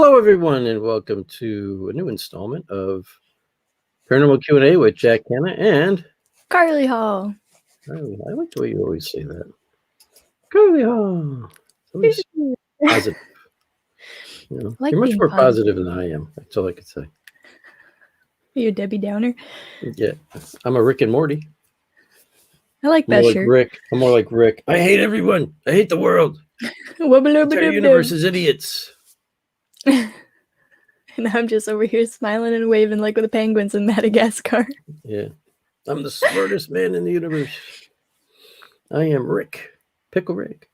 Hello, everyone, and welcome to a new installment of Paranormal Q&A with Jack, Kenna, and Carly Hall. Carly. I like the way you always say that. Carly Hall. It's always positive. Like You're much being more positive positive. than I am. That's all I could say. Are you a Debbie Downer? Yeah, I'm a Rick and Morty. I like I'm that more shirt. like Rick. I'm more like Rick. I hate everyone. I hate the world. The entire universe is idiots. And I'm just over here smiling and waving like with the penguins in Madagascar. Yeah, I'm the smartest man in the universe. I am Rick. Pickle Rick.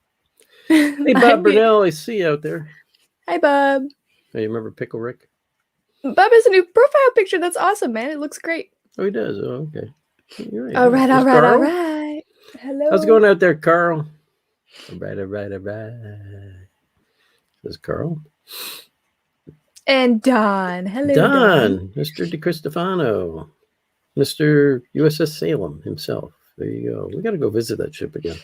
Hey, Bob Burnell, I see you out there. Hi, Bob. Hey, you remember Pickle Rick? Bob has a new profile picture. That's awesome, man. It looks great. Oh, he does. Oh, okay. You're right. All right. Hello. How's it going out there, Carl? All right. This is Carl. And Don. Hello, Don. Mr. DeCristofano. Mr. USS Salem himself. There you go. We got to go visit that ship again.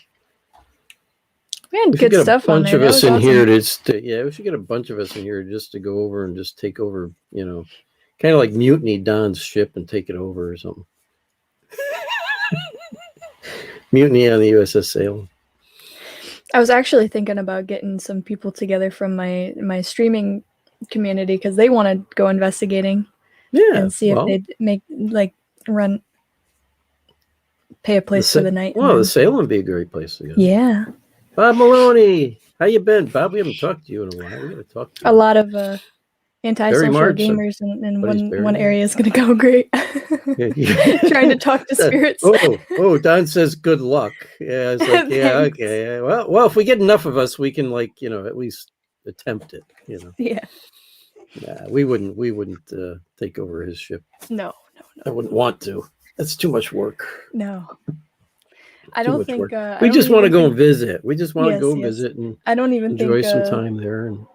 We had good stuff on there. We should get a bunch of us in here we should get a bunch of us in here just to go over and just take over, kind of like mutiny Don's ship and take it over or something. Mutiny on the USS Salem. I was actually thinking about getting some people together from my streaming community because they want to go investigating. Yeah, and see if they'd pay a place for the night. Well, the Salem would be a great place to go. Yeah. Bob Maloney, how you been, Bob? We haven't talked to you in a while. We got to talk to you. A lot of antisocial gamers, and one area is going to go great. Trying to talk to spirits. Don says good luck. Yeah, it's like okay. Well, if we get enough of us, we can at least attempt it. Yeah. Nah, we wouldn't take over his ship. No. I wouldn't want to. That's too much work. No. I don't think we just want to go and visit. We just want to go visit and I don't even enjoy some time there. And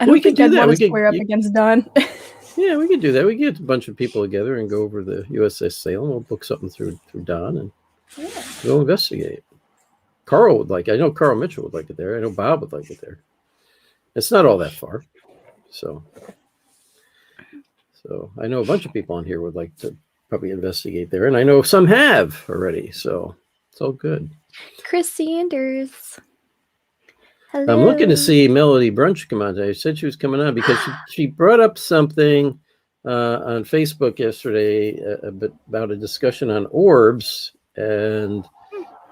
I don't think I'd want to square up against Don. Yeah, we could do that. We get a bunch of people together and go over the USS Salem. We'll book something through Don and go investigate. Carl would like. I know Carl Mitchell would like it there. I know Bob would like it there. It's not all that far, so I know a bunch of people on here would like to probably investigate there, and I know some have already. So it's all good. Chris Sanders. Hello. I'm looking to see Melody Brunch come on today. She said she was coming on because she brought up something on Facebook yesterday about a discussion on orbs and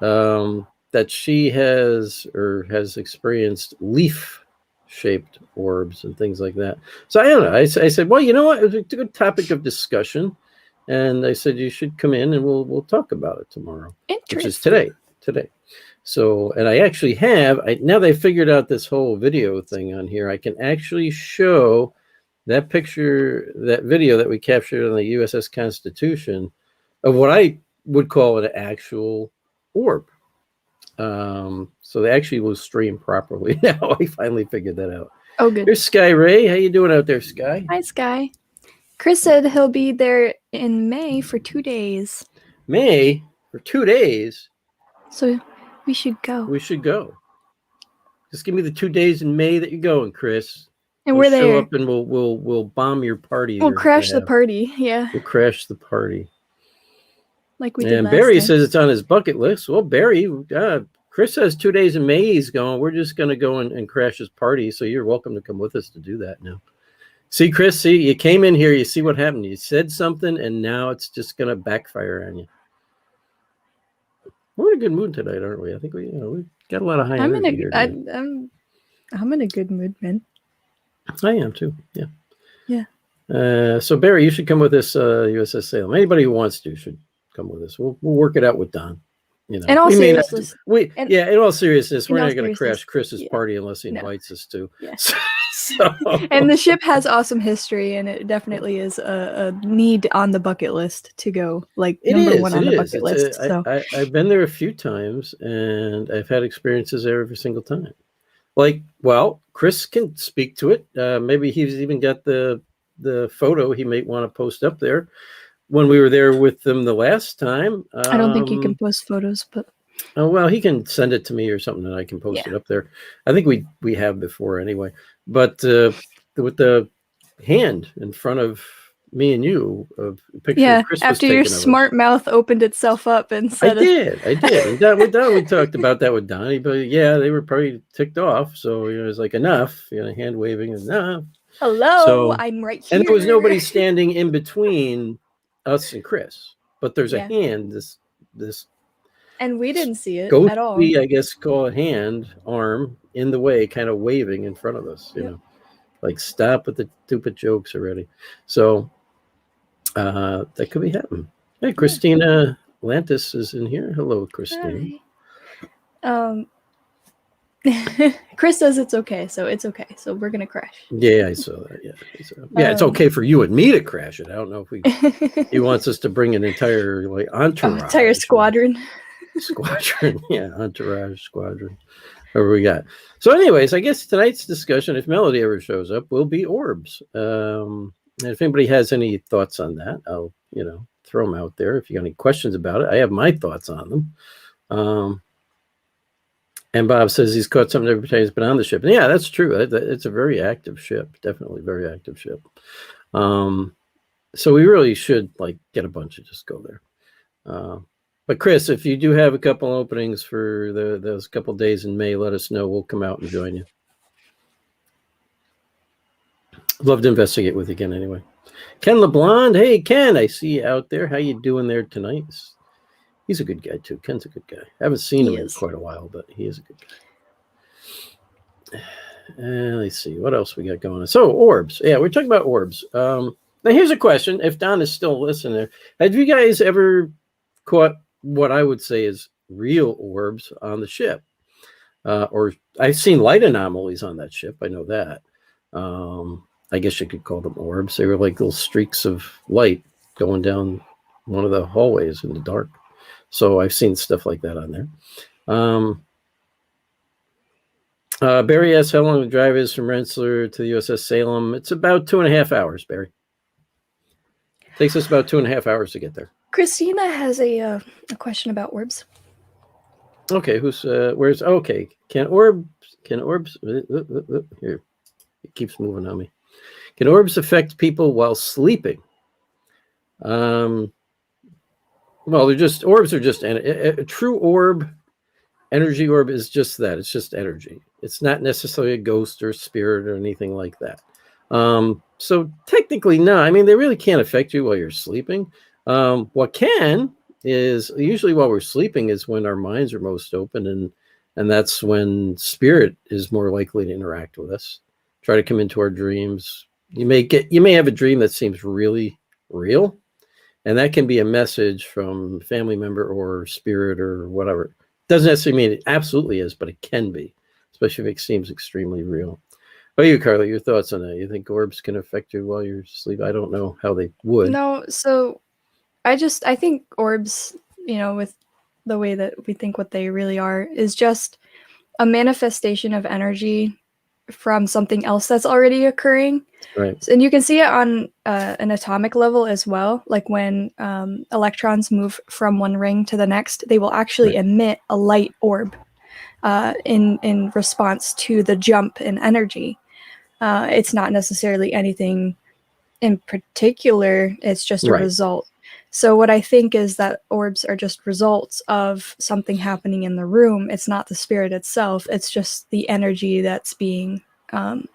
that she has experienced leaf-shaped orbs and things like that. So I don't know. I said, well, you know what? It's a good topic of discussion. And I said, you should come in and we'll talk about it tomorrow, which is today. So, and I actually now they figured out this whole video thing on here. I can actually show that video that we captured on the USS Constitution of what I would call an actual orb. So they actually will stream properly now. I finally figured that out. Oh, good. There's Sky Ray. How you doing out there, Sky? Hi, Sky. Chris said he'll be there in May for 2 days. May for 2 days? So we should go. Just give me the 2 days in May that you're going, Chris. And we're there. Show up and we'll bomb your party. We'll crash the party. Yeah. We'll crash the party. Like we did last Barry time. says it's on his bucket list. Well, Barry, Chris has 2 days in May he's going. We're just going to go and crash his party. So you're welcome to come with us to do that now. See, Chris, you came in here. You see what happened. You said something, and now it's just going to backfire on you. We're in a good mood tonight, aren't we? I think we got a lot of high energy here. I'm in a good mood, man. I am too. Yeah. Yeah. So Barry, you should come with us, USS Salem. Anybody who wants to should come with us. We'll work it out with Don. In all seriousness, in all seriousness, we're not going to crash Chris's party unless he invites us to. Yeah. So. And the ship has awesome history, and it definitely is a need on the bucket list to go. Like number one on the bucket list. I've been there a few times, and I've had experiences there every single time. Like, well, Chris can speak to it. Maybe he's even got the photo he might want to post up there. When we were there with them the last time. I don't think you can post photos, but. Oh, well, he can send it to me or something and I can post it up there. I think we have before anyway. But with the hand in front of me and you, of a picture Yeah, Chris was after your taking of us. smart mouth opened itself up and I said, did. And that with Don, we talked about that with Donnie, but yeah, they were probably ticked off. So it was like, enough, hand waving, enough. "Hello, So, I'm right and there was here." nobody standing in between us and Chris, but there's a Yeah. hand, this And we didn't see it at all. ghostly, I guess, call a hand, arm in the way, kind of waving in front of us, Yep. like, stop with the stupid jokes already. So that could be happening. Hey, Christina Lantis is in here. Hello, Christina. Hi. Chris says it's okay, so it's okay. So we're gonna crash. Yeah, I saw that. Yeah, it's okay for you and me to crash it. I don't know if he wants us to bring an entire entourage, entire squadron. Yeah, entourage squadron. Whatever we got. So, anyways, I guess tonight's discussion, if Melody ever shows up, will be orbs. And if anybody has any thoughts on that, I'll throw them out there. If you got any questions about it, I have my thoughts on them. And Bob says he's caught something every time he's been on the ship. And yeah, that's true. It's a very active ship. Definitely very active ship. So we really should get a bunch and just go there. But Chris, if you do have a couple openings for those couple days in May, let us know. We'll come out and join you. Love to investigate with you again anyway. Ken LeBlond. Hey, Ken, I see you out there. How you doing there tonight? He's a good guy, too. Ken's a good guy. I haven't seen him in quite a while, but he is a good guy. Let's see. What else we got going on? So, orbs. Yeah, we're talking about orbs. Now, here's a question. If Don is still listening there, have you guys ever caught what I would say is real orbs on the ship? Or I've seen light anomalies on that ship. I know that. I guess you could call them orbs. They were like little streaks of light going down one of the hallways in the dark. So I've seen stuff like that on there. Barry asks how long the drive is from Rensselaer to the USS Salem. It's about 2.5 hours, Barry. Takes us about 2.5 hours to get there. Christina has a question about orbs. Okay, where's okay? Can orbs here? It keeps moving on me. Can orbs affect people while sleeping? Well, orbs are just a true orb. Energy orb is just that. It's just energy. It's not necessarily a ghost or spirit or anything like that. So technically, no. I mean, they really can't affect you while you're sleeping. What can is usually while we're sleeping is when our minds are most open, and that's when spirit is more likely to interact with us, try to come into our dreams. You may have a dream that seems really real, and that can be a message from a family member or spirit or whatever. Doesn't necessarily mean it absolutely is, but it can be, especially if it seems extremely real. What are you, Carla? Your thoughts on that? You think orbs can affect you while you're asleep? I don't know how they would. No, so I think orbs, with the way that we think what they really are, is just a manifestation of energy from something else that's already occurring. Right. And you can see it on an atomic level as well. Like when electrons move from one ring to the next, they will actually emit a light orb in response to the jump in energy. It's not necessarily anything in particular. It's just a result. So what I think is that orbs are just results of something happening in the room. It's not the spirit itself. It's just the energy that's being kind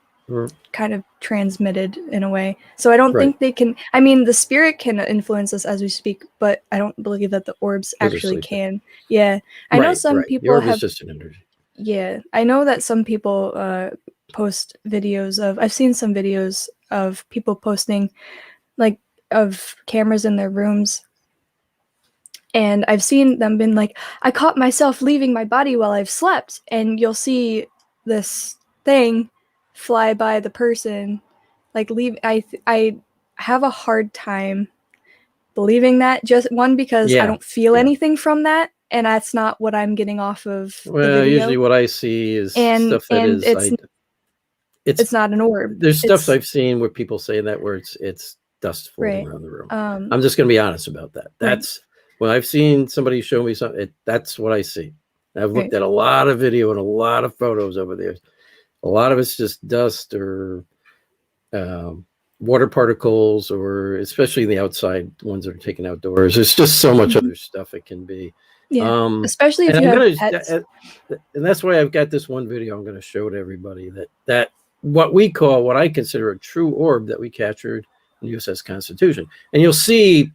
of transmitted in a way. So I don't think they can. I mean, the spirit can influence us as we speak, but I don't believe that the orbs actually can. Yeah, I know some people the orb have. is just an energy. Yeah, I know that some people post videos of. I've seen some videos of people posting, of cameras in their rooms. And I've seen them been like, I caught myself leaving my body while I've slept. And you'll see this thing fly by the person, leave. I have a hard time believing that. Just one, because I don't feel anything from that. And that's not what I'm getting off of the video. Usually what I see is stuff that is... It's not an orb. There's stuff I've seen where people say that where it's dust floating around the room. I'm just going to be honest about that. That's when I've seen somebody show me something. That's what I see. I've looked at a lot of video and a lot of photos over there. A lot of it's just dust or water particles, or especially the outside ones that are taken outdoors. There's just so much other stuff it can be. Yeah, especially if And you I'm have gonna, pets. and that's why I've got this one video I'm going to show to everybody that what I consider a true orb that we captured in the USS Constitution, and you'll see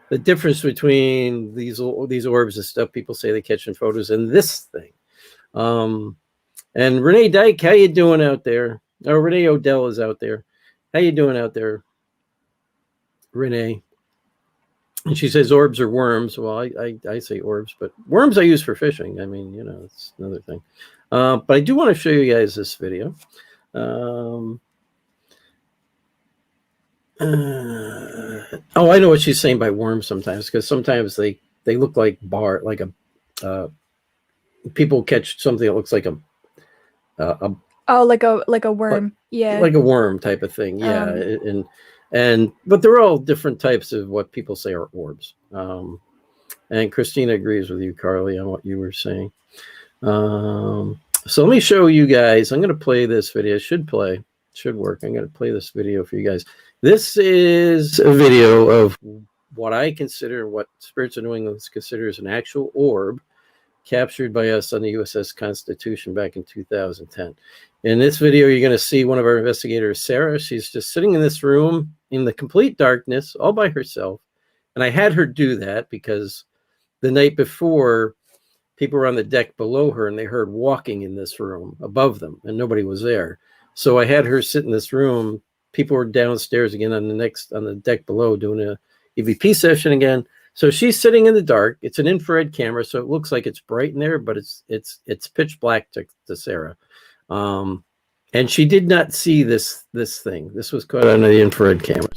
the difference between these orbs and stuff people say they catch in photos and this thing. And Renee Dyke, how you doing out there? Oh, Renee Odell is out there. How you doing out there, Renee? And she says orbs are worms. Well, I say orbs, but worms I use for fishing. I mean, it's another thing. But I do want to show you guys this video. Oh, I know what she's saying by worms sometimes, because sometimes they look like people catch something that looks like a Oh, like a worm. Yeah. like a worm type of thing. Yeah. But they're all different types of what people say are orbs. And Christina agrees with you, Carly, on what you were saying. So let me show you guys. I'm going to play this video. It should work. I'm going to play this video for you guys. This is a video of what I consider, what Spirits of New England considers an actual orb captured by us on the USS Constitution back in 2010. In this video, you're going to see one of our investigators, Sarah. She's just sitting in this room in the complete darkness, all by herself. And I had her do that because the night before, people were on the deck below her and they heard walking in this room above them, and nobody was there. So I had her sit in this room. People were downstairs again on the deck below doing a EVP session again. So she's sitting in the dark. It's an infrared camera, so it looks like it's bright in there, but it's pitch black to Sarah. And she did not see this thing. This was caught on the infrared camera.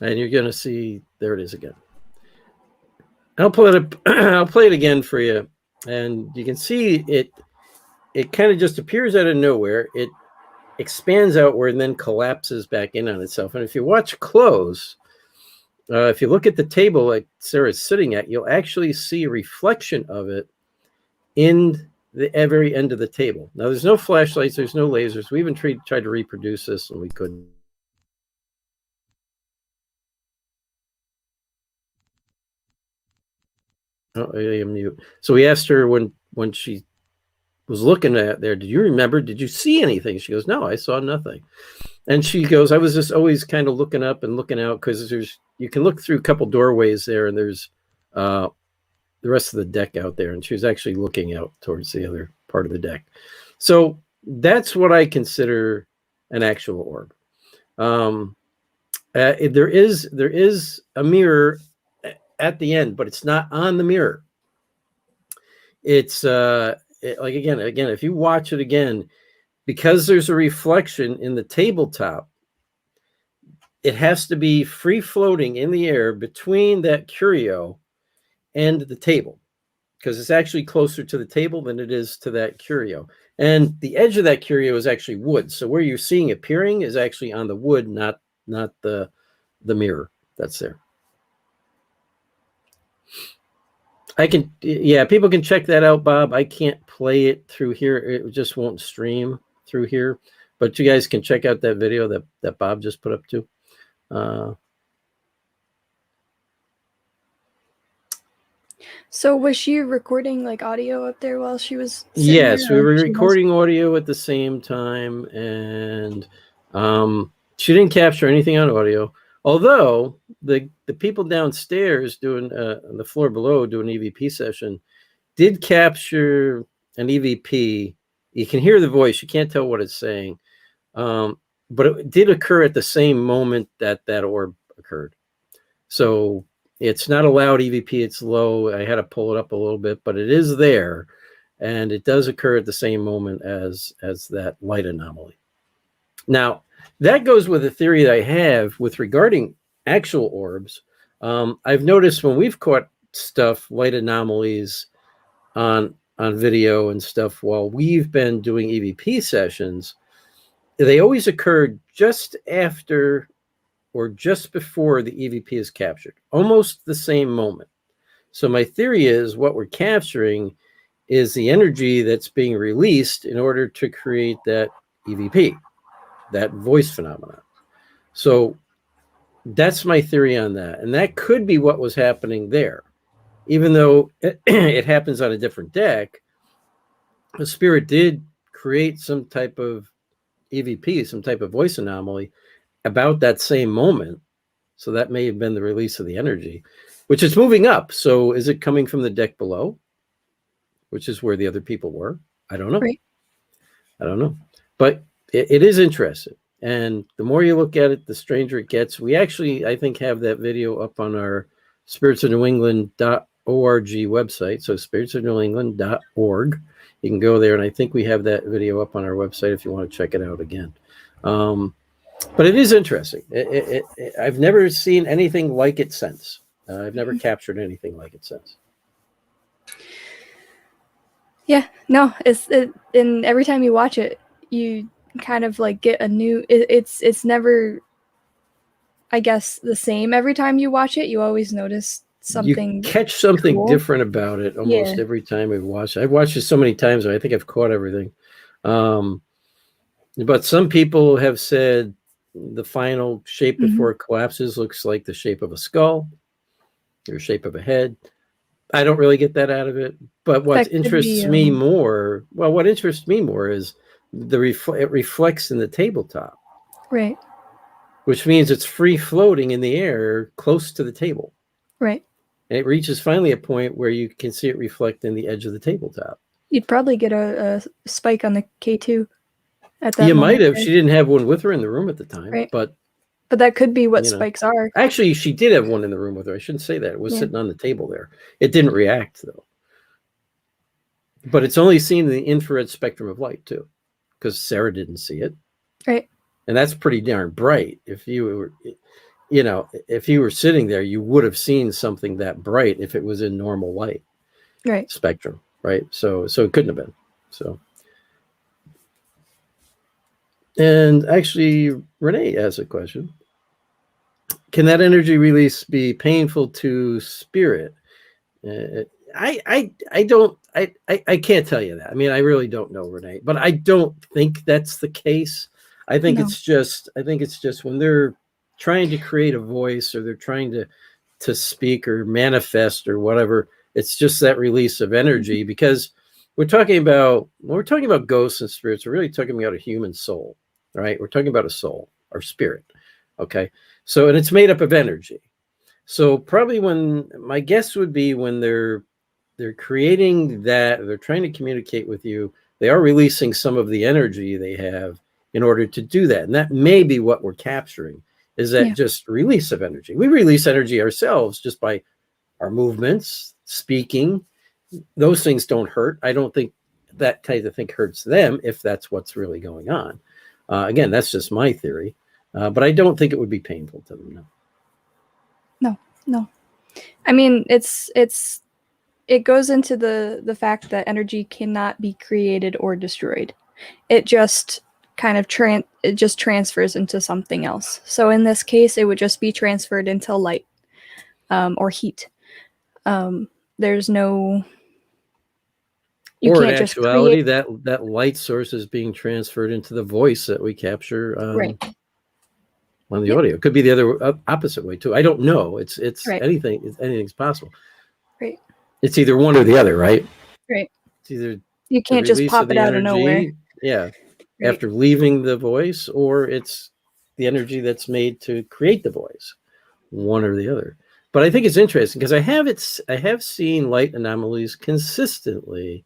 And you're going to see, there it is again. I'll play it again for you. And you can see it kind of just appears out of nowhere. It expands outward and then collapses back in on itself. And if you watch close, if you look at the table like Sarah's sitting at, you'll actually see a reflection of it in the very end of the table. Now, there's no flashlights, there's no lasers. We even tried to reproduce this and we couldn't. Oh, I mute. So we asked her when she was looking at there, did you see anything? She goes, no, I saw nothing. And she goes, I was just always kind of looking up and looking out, because you can look through a couple doorways there, and there's the rest of the deck out there. And she was actually looking out towards the other part of the deck. So that's what I consider an actual orb. There is a mirror at the end, but it's not on the mirror. It's like again, if you watch it again, because there's a reflection in the tabletop, it has to be free floating in the air between that curio and the table, because it's actually closer to the table than it is to that curio. And the edge of that curio is actually wood. So where you're seeing it appearing is actually on the wood, not the mirror that's there. People can check that out, Bob. I can't play it through here. It just won't stream through here. But you guys can check out that video that Bob just put up too. So was she recording like audio up there while she was yes, we were recording audio at the same time, and she didn't capture anything on audio. Although the people downstairs doing on the floor below doing an EVP session did capture an EVP. You can hear the voice. You can't tell what it's saying. But it did occur at the same moment that orb occurred. So it's not a loud EVP. It's low. I had to pull it up a little bit, but it is there. And it does occur at the same moment as that light anomaly. Now, that goes with a theory that I have with regarding actual orbs. I've noticed when we've caught light anomalies on on video and stuff while we've been doing EVP sessions, they always occur just after or just before the EVP is captured, almost the same moment. So my theory is what we're capturing is the energy that's being released in order to create that EVP, that voice phenomenon. So that's my theory on that. And that could be what was happening there. Even though it happens on a different deck, the spirit did create some type of EVP, some type of voice anomaly about that same moment. So that may have been the release of the energy, which is moving up. So is it coming from the deck below, which is where the other people were? I don't know. Right. I don't know. But it is interesting. And the more you look at it, the stranger it gets. We actually, I think, have that video up on our spiritsofnewengland.org website. So spiritsofnewengland.org. You can go there, and I think we have that video up on our website if you want to check it out again. But it is interesting. I've never seen anything like it since. I've never captured anything like it since. Yeah, no, and every time you watch it, you kind of like get a new. It's never, I guess, the same every time you watch it. You always notice something. You catch something cool. different about it almost every time I've watched it. I've watched it so many times, I think I've caught everything. But some people have said the final shape before it collapses looks like the shape of a skull or shape of a head. I don't really get that out of it. But what interests me more, what interests me more is it reflects in the tabletop. Right. Which means it's free floating in the air close to the table. Right. And it reaches finally a point where you can see it reflect in the edge of the tabletop. You'd probably get a spike on the K2 at that You might have. right? She didn't have one with her in the room at the time. Right. But that could be what spikes are. Actually, she did have one in the room with her. I shouldn't say that. It was sitting on the table there. It didn't react, though. But it's only seen in the infrared spectrum of light, too, because Sarah didn't see it. Right. And that's pretty darn bright. If you were, if you were sitting there, you would have seen something that bright if it was in normal light spectrum, right? So it couldn't have been. So, and actually, Renee has a question. Can that energy release be painful to spirit? I can't tell you that. I mean, I really don't know, Renee, but I don't think that's the case. I think it's just when they're trying to create a voice or they're trying to speak or manifest or whatever, it's just that release of energy, because when we're talking about ghosts and spirits, we're really talking about a human soul, right? We're talking about a soul or spirit. Okay. So, and it's made up of energy. So probably my guess would be when they're creating that, they're trying to communicate with you, they are releasing some of the energy they have in order to do that. And that may be what we're capturing, is that just release of energy. We release energy ourselves just by our movements, speaking. Those things don't hurt. I don't think that kind of thing hurts them if that's what's really going on. Again, that's just my theory. But I don't think it would be painful to them. No. I mean, it goes into the fact that energy cannot be created or destroyed. It just kind of transfers into something else. So in this case, it would just be transferred into light or heat. There's no. Or in actuality, that light source is being transferred into the voice that we capture on the audio. It could be the other opposite way too. I don't know. It's anything's possible. Right. It's either one or the other, right? Right. It's either you can't just pop it out of nowhere. Yeah. Right. After leaving the voice, or it's the energy that's made to create the voice. One or the other. But I think it's interesting because I have seen light anomalies consistently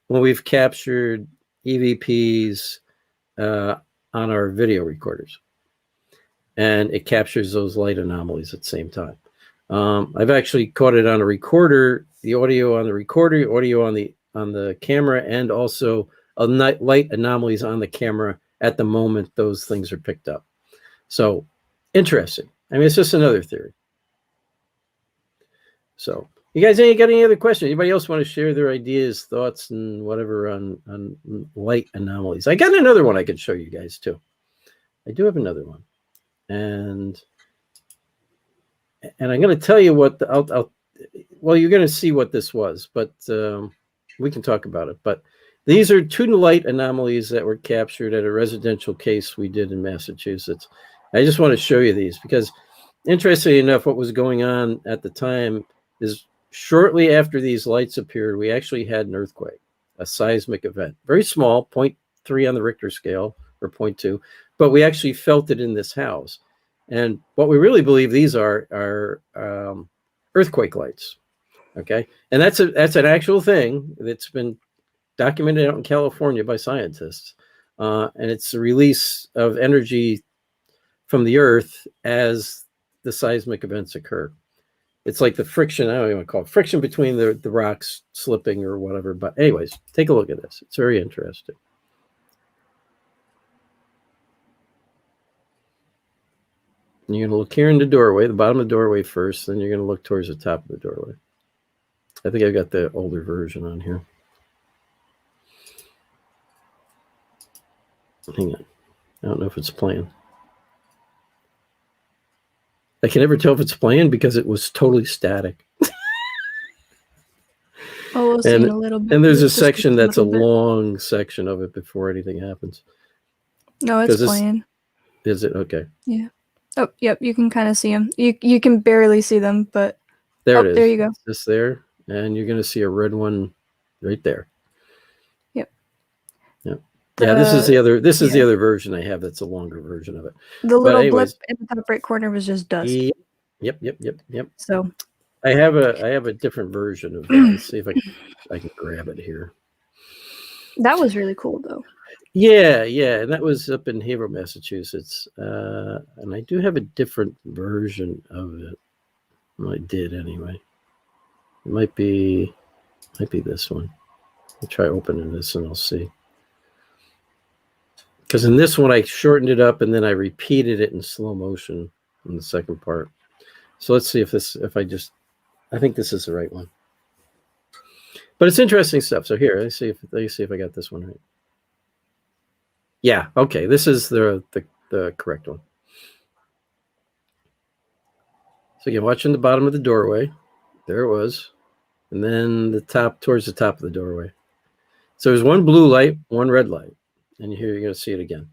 when we've captured EVPs on our video recorders. And it captures those light anomalies at the same time. I've actually caught it on a recorder, the audio on the recorder, audio on the camera, and also light anomalies on the camera at the moment those things are picked up. So interesting. I mean, it's just another theory. So, You guys ain't got any other questions? Anybody else want to share their ideas, thoughts, and whatever on light anomalies? I got another one I could show you guys too. I do have another one, and I'm going to tell you what well, you're going to see what this was, but we can talk about it. But these are 2 light anomalies that were captured at a residential case we did in Massachusetts. I just want to show you these because, interestingly enough, what was going on at the time is shortly after these lights appeared, we actually had an earthquake, a seismic event, very small, 0.3 on the Richter scale or 0.2, but we actually felt it in this house. And what we really believe these are earthquake lights. Okay, and that's an actual thing that's been documented out in California by scientists, and it's the release of energy from the earth as the seismic events occur. It's like the friction, I don't even want to call it friction between the rocks slipping or whatever. But anyways, take a look at this. It's very interesting. And you're going to look here in the doorway, the bottom of the doorway first, then you're going to look towards the top of the doorway. I think I've got the older version on here. Hang on. I don't know if it's playing. I can never tell if it's playing because it was totally static. Oh, we'll see in a little bit. And there's a section that's a long section of it before anything happens. No, it's playing. Is it? Okay. Yeah. Oh, yep. You can kind of see them. You can barely see them, but there it is. There you go. It's just there, and you're going to see a red one right there. Yep. Yep. Yeah, this is the other. This is the other version I have. That's a longer version of it. The little blip in the top right corner was just dust. Yep. So I have a different version of that. Let's see if I can grab it here. That was really cool, though. Yeah, and that was up in Haverhill, Massachusetts, and I do have a different version of it. Well, I did anyway. It might be this one. I'll try opening this and I'll see. Because in this one I shortened it up and then I repeated it in slow motion in the second part. So let's see I think this is the right one. But it's interesting stuff. So here, let's see if I got this one right. Yeah, okay. This is the correct one. So again, watching the bottom of the doorway. There it was. And then towards the top of the doorway. So there's one blue light, one red light. And here you're going to see it again.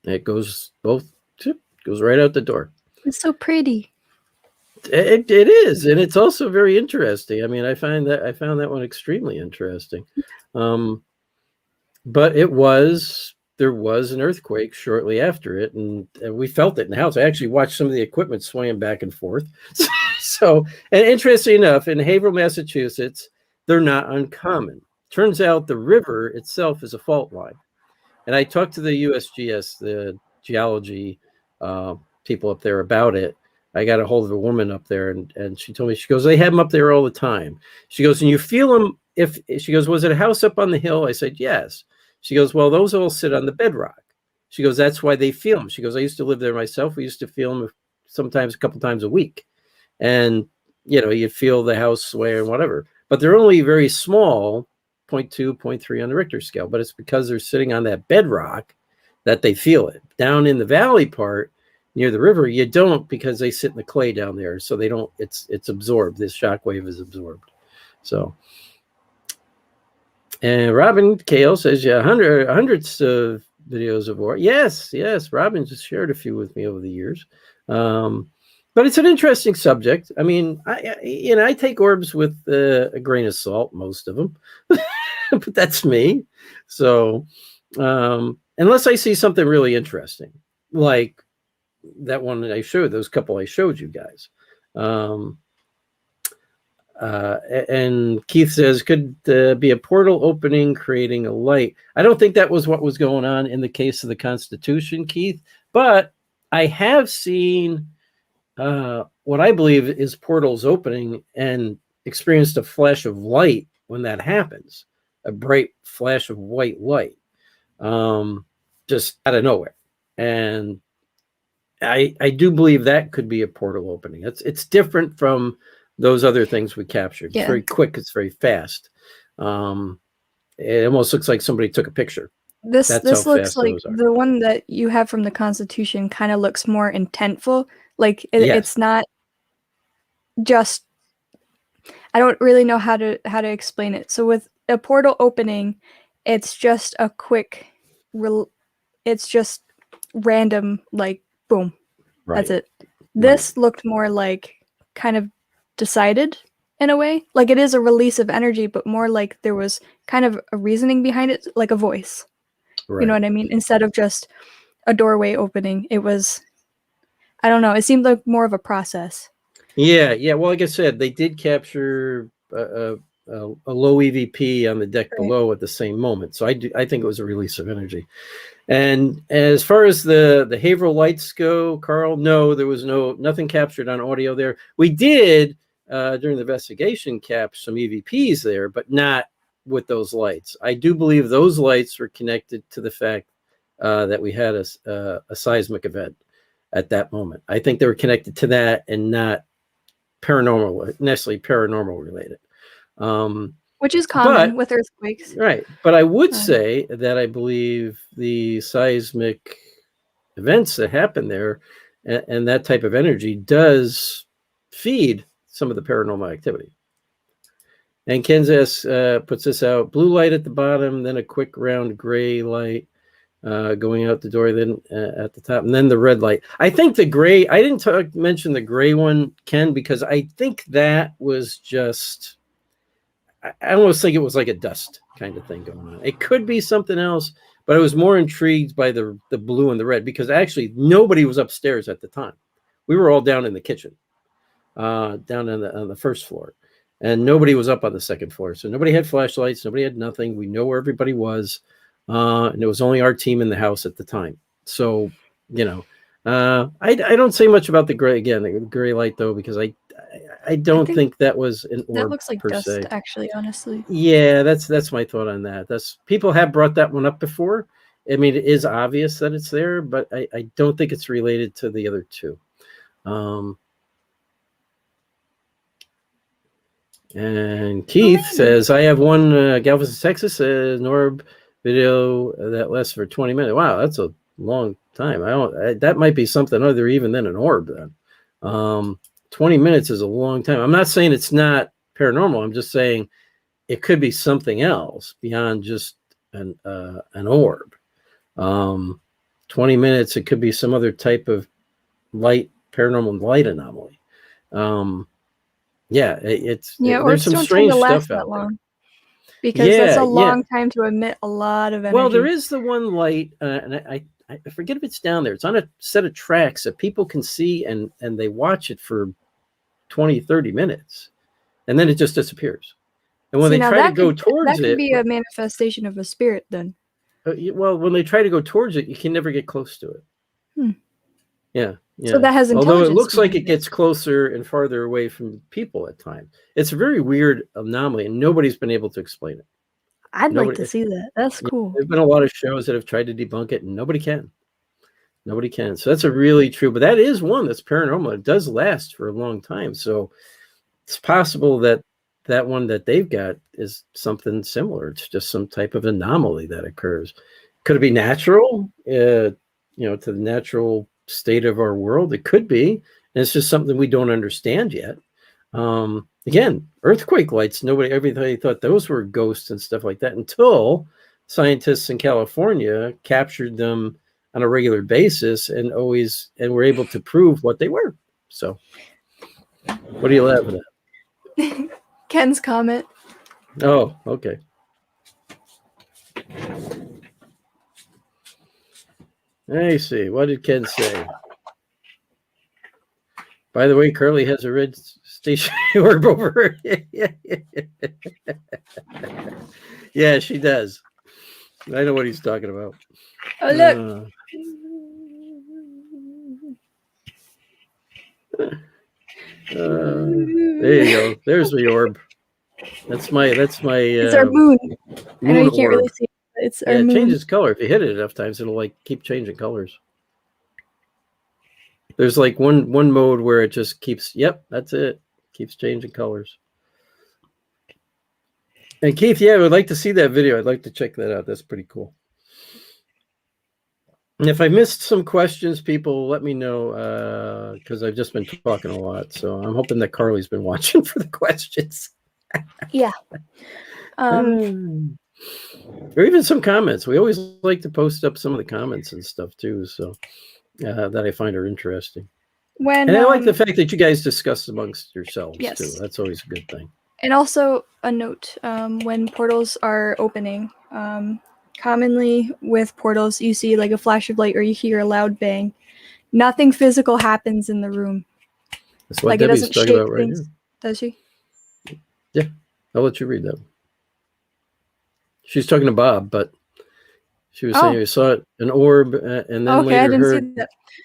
It goes right out the door. It's so pretty. It is, and it's also very interesting. I mean, I found that one extremely interesting. But there was an earthquake shortly after it, and we felt it in the house. I actually watched some of the equipment swaying back and forth. So, and interesting enough, in Haverhill, Massachusetts, they're not uncommon. Turns out the river itself is a fault line. And I talked to the USGS, the geology people up there about it. I got a hold of a woman up there, and she told me, she goes, they have them up there all the time. She goes, and you feel them she goes, was it a house up on the hill? I said, yes. She goes, well, those all sit on the bedrock. She goes, that's why they feel them. She goes, I used to live there myself. We used to feel them sometimes a couple times a week. And, you'd feel the house sway and whatever. But they're only very small, 0.2, 0.3 on the Richter scale. But it's because they're sitting on that bedrock that they feel it. Down in the valley part, near the river, you don't, because they sit in the clay down there. So they don't, it's absorbed. This shock wave is absorbed. So, and Robin Kale says, yeah, hundreds of videos of war. Yes. Robin just shared a few with me over the years. But it's an interesting subject. I mean, I take orbs with a grain of salt, most of them, but that's me. So, unless I see something really interesting, like that one that I showed, those couple I showed you guys. And Keith says, could be a portal opening, creating a light. I don't think that was what was going on in the case of the Constitution, Keith, but I have seen what I believe is portals opening and experienced a flash of light when that happens. a bright flash of white light, just out of nowhere. And I do believe that could be a portal opening. It's different from those other things we captured. It's very quick. It's very fast. It almost looks like somebody took a picture. This looks like the one that you have from the Constitution kind of looks more intentful. Like it's not just. I don't really know how to explain it. So with a portal opening, it's just a quick. It's just random, like boom. Right. That's it. This looked more like kind of decided in a way. Like it is a release of energy, but more like there was kind of a reasoning behind it, like a voice. Right. You know what I mean? Instead of just a doorway opening, it was, I don't know, it seemed like more of a process. Yeah. Well, like I said, they did capture a low EVP on the deck below at the same moment. So I think it was a release of energy. And as far as the Haverhill lights go, Carl, no, there was nothing captured on audio there. We did during the investigation capture some EVPs there, but not with those lights. I do believe those lights were connected to the fact that we had a seismic event at that moment. I think they were connected to that and not necessarily paranormal related. Which is common with earthquakes. Right. But I would say that I believe the seismic events that happen there and that type of energy does feed some of the paranormal activity. And Kansas puts this out: blue light at the bottom, then a quick round gray light going out the door, then at the top, and then the red light. I think the gray, I didn't mention the gray one, Ken, because I think that was just... I almost think it was like a dust kind of thing going on. It could be something else, but I was more intrigued by the blue and the red because actually nobody was upstairs at the time. We were all down in the kitchen, down on the first floor, and nobody was up on the second floor. So nobody had flashlights. Nobody had nothing. We know where everybody was, and it was only our team in the house at the time. So, I don't say much about the gray light though, because I don't think that was an orb. That looks like dust, se. Actually, honestly. Yeah, that's my thought on that. People have brought that one up before. I mean, it is obvious that it's there, but I don't think it's related to the other two. And Keith says, I have one Galveston, Texas, an orb video that lasts for 20 minutes. Wow, that's a long time. That might be something other even than an orb then. 20 minutes is a long time. I'm not saying it's not paranormal. I'm just saying it could be something else beyond just an orb. 20 minutes, it could be some other type of paranormal light anomaly. There's some strange stuff out there. Because that's a long time to emit a lot of energy. Well, there is the one light, and I forget if it's down there. It's on a set of tracks that people can see, and they watch it for 20, 30 minutes, and then it just disappears. And when they try to go towards it... That could be a manifestation of a spirit then. Well, when they try to go towards it, you can never get close to it. Yeah. So that has intelligence. Although it looks like it gets closer and farther away from people at times. It's a very weird anomaly, and nobody's been able to explain it. I'd like to see that. That's cool. There've been a lot of shows that have tried to debunk it, and nobody can. So that's a really true, but that is one that's paranormal. It does last for a long time. So it's possible that one that they've got is something similar. It's just some type of anomaly that occurs. Could it be natural, to the natural state of our world? It could be. And it's just something we don't understand yet. Again, earthquake lights, everybody thought those were ghosts and stuff like that until scientists in California captured them on a regular basis and were able to prove what they were. So what are you laughing at? Ken's comment. Oh, okay. I see. What did Ken say? By the way, Curly has a red station orb over her. Yeah, she does. I know what he's talking about. Oh, look. There you go. There's the orb. That's my It's our moon. I know moon you can't really orb. see it, but it's Yeah, our it moon. changes color. If you hit it enough times, it'll like keep changing colors. There's like one mode where it just keeps. Yep, that's it. Keeps changing colors. And Keith, yeah, I would like to see that video. I'd like to check that out. That's pretty cool. And if I missed some questions, people let me know because I've just been talking a lot. So I'm hoping that Carly's been watching for the questions. Yeah. Or even some comments. We always like to post up some of the comments and stuff too. So that I find are interesting. When And I like the fact that you guys discuss amongst yourselves yes. too. That's always a good thing. And also a note, when portals are opening, commonly with portals, you see like a flash of light or you hear a loud bang. Nothing physical happens in the room. That's what like Debbie's it doesn't talking shake about right things. now. Does she? Yeah, I'll let you read that. She's talking to Bob, but she was saying we saw an orb and then later heard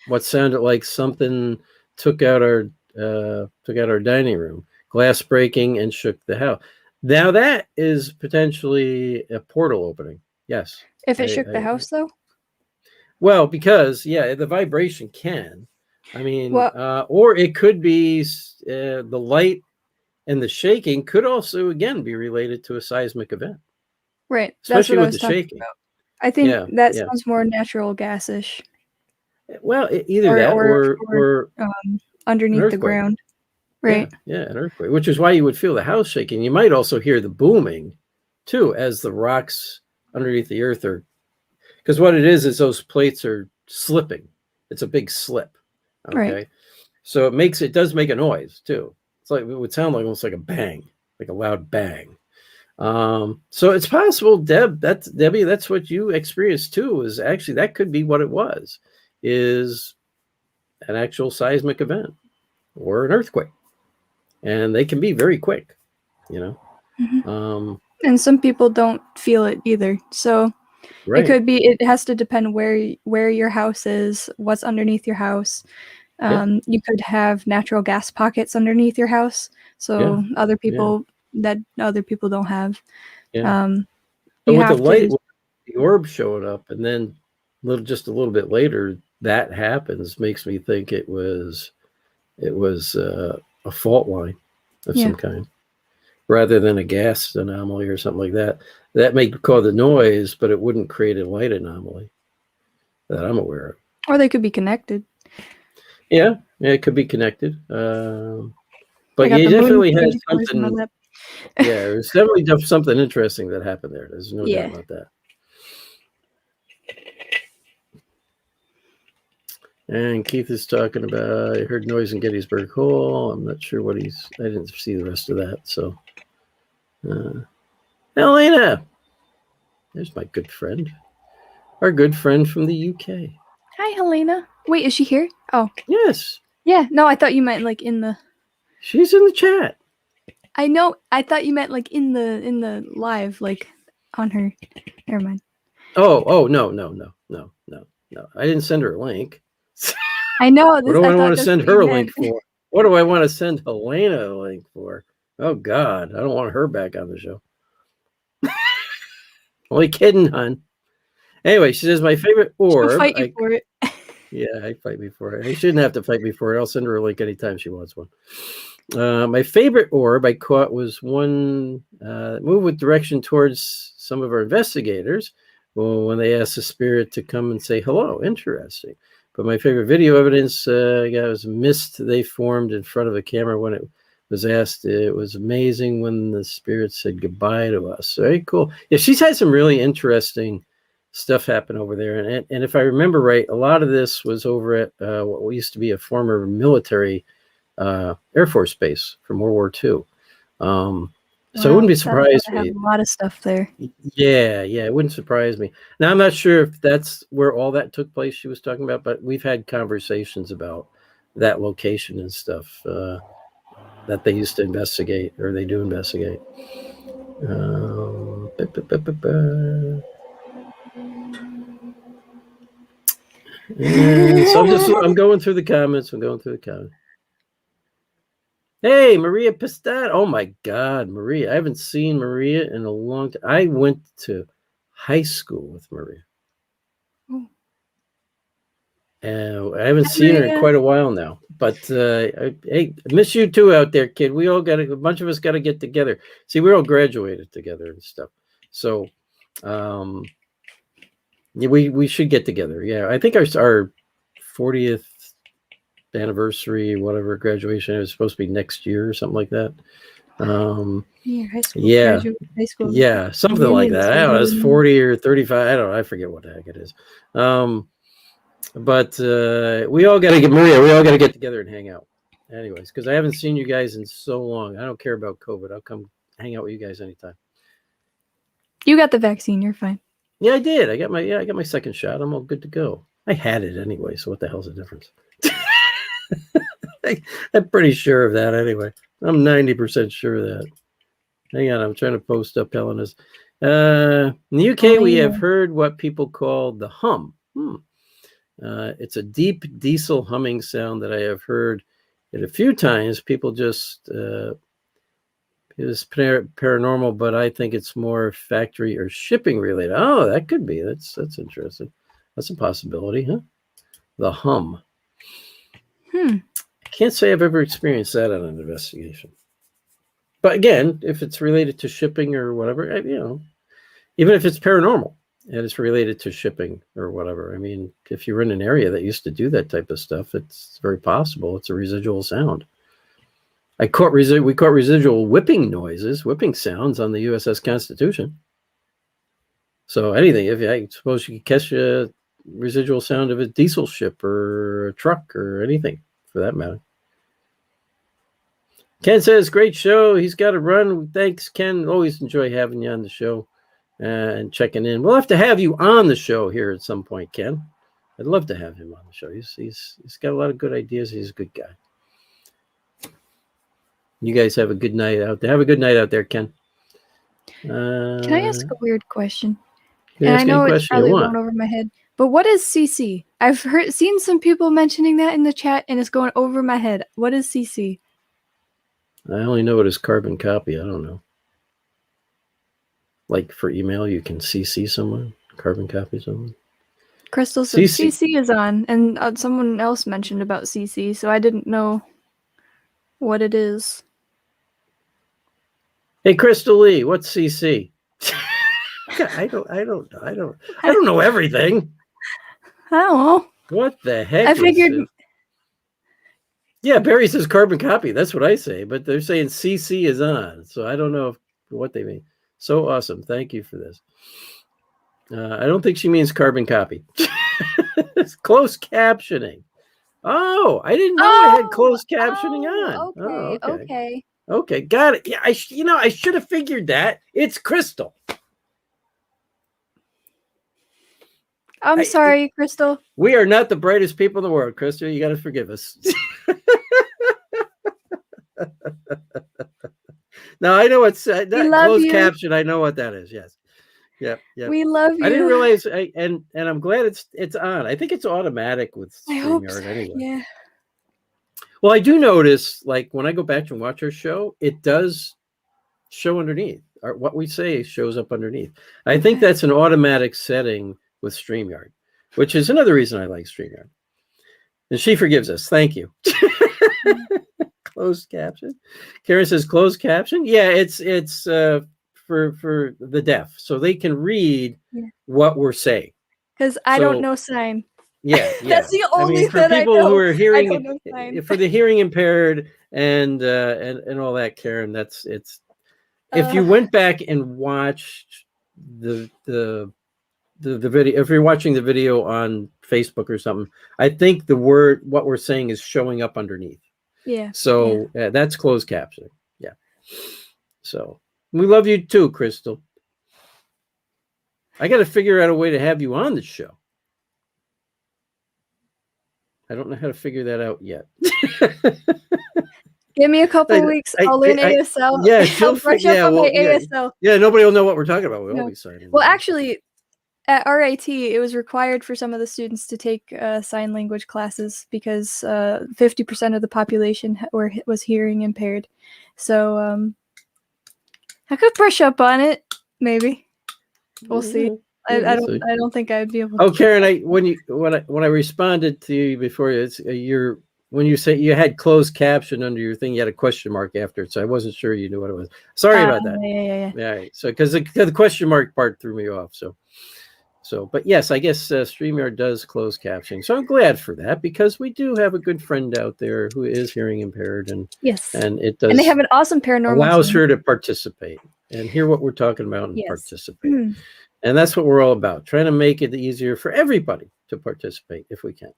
what sounded like something took out our dining room, glass breaking, and shook the house. Now that is potentially a portal opening. Yes. If it shook the house, though? Well, because, the vibration can. I mean, or it could be the light and the shaking could also, again, be related to a seismic event. Right. Especially with the shaking. About. I think that sounds more natural gas-ish. Well, either that or underneath the ground. Right. Yeah, an earthquake, which is why you would feel the house shaking. You might also hear the booming, too, as the rocks underneath the earth are. Because what it is those plates are slipping. It's a big slip. Okay. Right. So it does make a noise, too. It's like, it would sound like almost like a bang, like a loud bang. So it's possible, Debbie, that's what you experienced too, is actually that could be what it was, is an actual seismic event or an earthquake. And they can be very quick, Mm-hmm. And some people don't feel it either. So it could be, it has to depend where your house is, what's underneath your house. You could have natural gas pockets underneath your house. So other people don't have. But with the light, the orb showing up, and then just a little bit later, that happens, makes me think it was a fault line of some kind, rather than a gas anomaly or something like that. That may cause the noise, but it wouldn't create a light anomaly that I'm aware of. Or they could be connected. Yeah, it could be connected. But you definitely had something. Yeah, there's definitely something interesting that happened there. There's no doubt about that. And Keith is talking about, I heard noise in Gettysburg Hall. I'm not sure what I didn't see the rest of that. So, Elena, there's my good friend, our good friend from the UK. Hi, Helena. Wait, is she here? Oh. Yes. Yeah, no, I thought you meant like in the... She's in the chat. I know. I thought you meant like in the live, like on her. Never mind. Oh, no. I didn't send her a link. I know. What do I want to send her a link for? What do I want to send Helena a link for? Oh, God. I don't want her back on the show. Only kidding, hon. Anyway, she says, my favorite orb. She'll fight you for it. Yeah, I fight me for it. I shouldn't have to fight me for it. I'll send her a link anytime she wants one. My favorite orb I caught was one move with direction towards some of our investigators when they asked the spirit to come and say hello. Interesting. But my favorite video evidence was mist they formed in front of a camera when it was asked. It was amazing when the spirit said goodbye to us. Very cool. Yeah, she's had some really interesting stuff happen over there. And if I remember right, a lot of this was over at what used to be a former military Air Force base from World War II. So it wouldn't be surprised me. Have a lot of stuff there. Yeah, it wouldn't surprise me. Now, I'm not sure if that's where all that took place she was talking about, but we've had conversations about that location and stuff that they used to investigate, or they do investigate. And so I'm going through the comments. Hey, Maria Pistat. Oh my God, Maria. I haven't seen Maria in a long time. I went to high school with Maria. Oh. And I haven't Hi, seen her in Maria. quite a while now. But hey, I miss you too out there, kid. We all got a bunch of us got to get together. See, we all graduated together and stuff. So, yeah, we should get together. Yeah, I think our 40th anniversary, whatever graduation is supposed to be next year or something like that. Your high school Yeah, graduate high school. yeah, something like that. I don't know. It's 40 or 35. I don't know. I forget what the heck it is. But we all got to get Maria. We all got to get together and hang out. Anyways, because I haven't seen you guys in so long. I don't care about COVID. I'll come hang out with you guys anytime. You got the vaccine. You're fine. Yeah, I did. I got my second shot. I'm all good to go. I had it anyway, so what the hell's the difference? I'm pretty sure of that anyway. I'm 90% sure of that. Hang on, I'm trying to post up Helena's. In the UK, we have heard what people call the hum. It's a deep diesel humming sound that I have heard it a few times. People just it's paranormal, but I think it's more factory or shipping related. Oh, that could be. That's interesting. That's a possibility, huh? The hum. I can't say I've ever experienced that on an investigation. But again, if it's related to shipping or whatever, even if it's paranormal and it's related to shipping or whatever, I mean, if you're in an area that used to do that type of stuff, it's very possible it's a residual sound. We caught residual whipping sounds on the USS Constitution. So anything, I suppose you could catch a residual sound of a diesel ship or a truck or anything for that matter. Ken says, great show. He's got to run. Thanks, Ken. Always enjoy having you on the show and checking in. We'll have to have you on the show here at some point, Ken. I'd love to have him on the show. He's got a lot of good ideas. He's a good guy. You guys have a good night out there. Have a good night out there, Ken. Can I ask a weird question? And I know it's probably going over my head, but what is CC? I've seen some people mentioning that in the chat, and it's going over my head. What is CC? I only know it as carbon copy. I don't know. Like for email, you can CC someone, carbon copy someone. Crystal said CC is on, and someone else mentioned about CC, so I didn't know what it is. Hey, Crystal Lee, what's CC? I don't know everything. I don't know. What the heck? I figured. Yeah, Barry says carbon copy. That's what I say, but they're saying CC is on, so I don't know what they mean. So awesome! Thank you for this. I don't think she means carbon copy. It's closed captioning. Oh, I didn't know I had closed captioning on. Okay, got it. Yeah, I should have figured that. It's Crystal. I'm sorry, Crystal. We are not the brightest people in the world, Crystal. You got to forgive us. No, I know it's closed caption. I know what that is. Yes. Yep. We love you. I didn't realize, and I'm glad it's on. I think it's automatic with StreamYard anyway. Yeah. Well, I do notice, like when I go back and watch our show, it does show underneath. What we say shows up underneath. I think that's an automatic setting with StreamYard, which is another reason I like StreamYard. And she forgives us. Thank you. Closed caption. Karen says closed caption. Yeah, it's for the deaf, so they can read what we're saying. Because I don't know sign. Yeah. That's the only for people who are hearing, for the hearing impaired and all that, Karen. It's if you went back and watched the video, if you're watching the video on Facebook or something, I think what we're saying is showing up underneath. Yeah. So that's closed captioning. Yeah. So we love you too, Crystal. I got to figure out a way to have you on the show. I don't know how to figure that out yet. Give me a couple weeks. I'll learn ASL. Yeah, she'll brush up on my ASL. Yeah, nobody will know what we're talking about. We'll all be signing. Well, actually, at RIT, it was required for some of the students to take sign language classes because 50% of the population was hearing impaired. So I could brush up on it, maybe. We'll see. I don't think I'd be able to. Oh, Karen, when I responded to you before, it's when you say you had closed caption under your thing, you had a question mark after it, so I wasn't sure you knew what it was. Sorry about that. Yeah. Right. So because the question mark part threw me off. So, but yes, I guess StreamYard does close captioning. So I'm glad for that, because we do have a good friend out there who is hearing impaired, and yes, and it does. And they have an awesome paranormal allows team. her to participate and hear what we're talking about and participate. Mm-hmm. And that's what we're all about, trying to make it easier for everybody to participate if we can.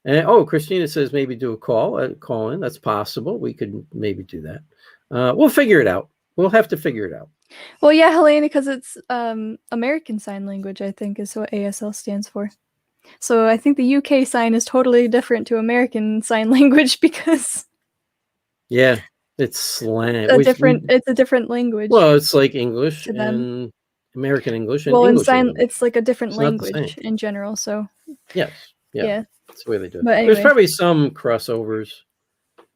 And Christina says maybe do a call in. That's possible. We could maybe do that. We'll figure it out. We'll have to figure it out. Well, yeah, Helena, because it's American Sign Language, I think, is what ASL stands for. So I think the UK sign is totally different to American Sign Language because yeah, it's slang. It's a different language. Well, it's like English and American English and well, English. It's like a different language in general. So yes, yeah, that's the way they do it. But anyway, there's probably some crossovers.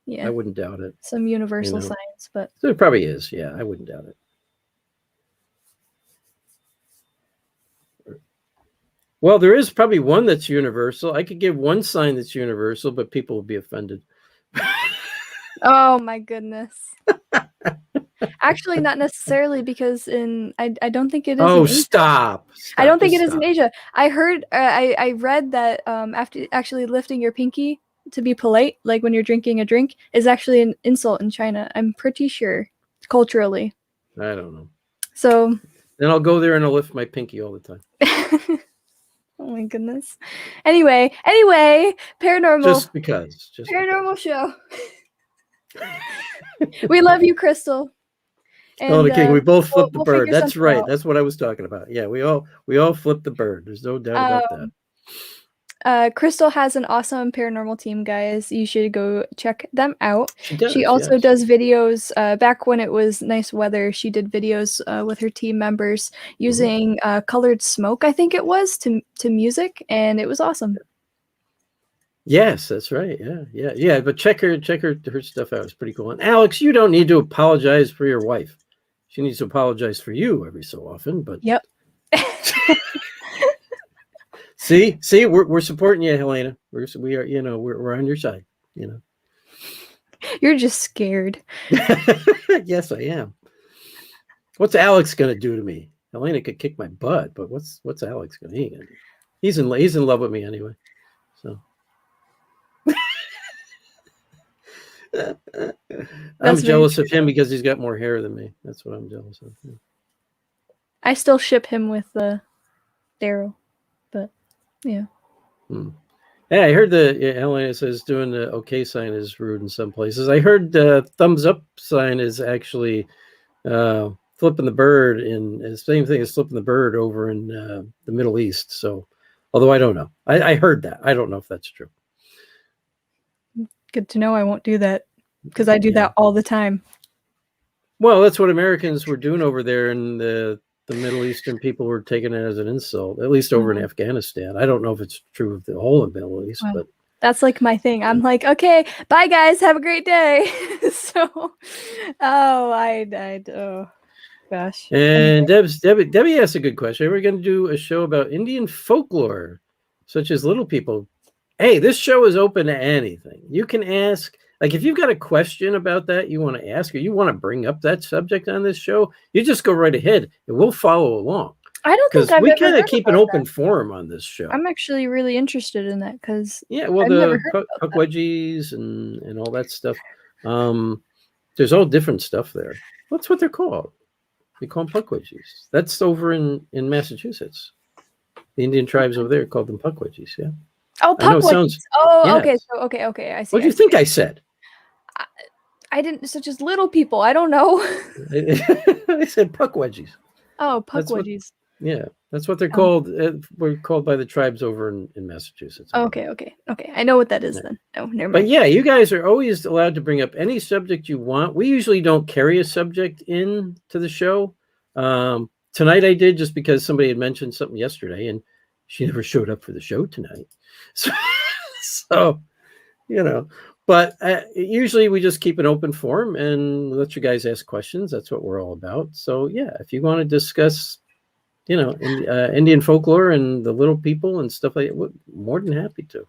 Yeah, I wouldn't doubt it. Some universal signs, but there probably is. Yeah, I wouldn't doubt it. Well, there is probably one that's universal. I could give one sign that's universal, but people will be offended. Oh my goodness. Actually, not necessarily, because I don't think it is. Oh, stop! I don't think it is in Asia. I heard, I read that after actually lifting your pinky to be polite, like when you're drinking a drink, is actually an insult in China. I'm pretty sure, culturally. I don't know. So then I'll go there and I'll lift my pinky all the time. Oh my goodness. Anyway, paranormal. Just because. Paranormal show. We love you, Crystal. And, the king. We both flipped the bird. That's right. Out. That's what I was talking about. Yeah, we all flipped the bird. There's no doubt about that. Crystal has an awesome paranormal team, guys. You should go check them out. She also does videos. Back when it was nice weather, she did videos with her team members using colored smoke, I think it was, to music, and it was awesome. Yes, that's right. Yeah. But check her stuff out. It's pretty cool. And Alex, you don't need to apologize for your wife. She needs to apologize for you every so often. But yep. See, we're supporting you, Helena. We are, we're on your side. You're just scared. Yes, I am. What's Alex gonna do to me? Helena could kick my butt, but what's Alex gonna do? He's in love with me anyway. So I'm jealous of him because he's got more hair than me. That's what I'm jealous of. Yeah. I still ship him with Daryl, but yeah. Yeah, I heard Helena says doing the okay sign is rude in some places. I heard the thumbs up sign is actually flipping the bird the same thing as flipping the bird over in the Middle East. So, although I don't know, I heard that. I don't know if that's true. Good to know. I won't do that because I do that all the time. Well, that's what Americans were doing over there, and the Middle Eastern people were taking it as an insult, at least over in Afghanistan. I don't know if it's true of the whole of the Middle East, but that's like my thing. I'm like, okay, bye guys, have a great day. So, oh gosh. And Debbie asked a good question. We're going to do a show about Indian folklore, such as Little People. Hey, this show is open to anything. You can ask, like, if you've got a question about that you want to ask, or you want to bring up that subject on this show, you just go right ahead and we'll follow along. I don't think we kind of keep an open forum on this show. I'm actually really interested in that because the puck wedgies and all that stuff. There's all different stuff there. What's what they're called? They call them puck wedgies. That's over in Massachusetts. The Indian tribes over there called them puck wedgies. Yeah. Oh, puck wedgies. Okay. So okay. I see. What do you think I said? I didn't. Such as little people. I don't know. I said puck wedgies. Oh, puck wedgies. That's what they're called. We're called by the tribes over in Massachusetts. Okay. I know what that is then. No, never mind. But yeah, you guys are always allowed to bring up any subject you want. We usually don't carry a subject in to the show. Tonight I did, just because somebody had mentioned something yesterday, and she never showed up for the show tonight. So but usually we just keep an open forum and let you guys ask questions. That's what we're all about. So yeah, if you want to discuss, Indian folklore and the little people and stuff like that, we're more than happy to.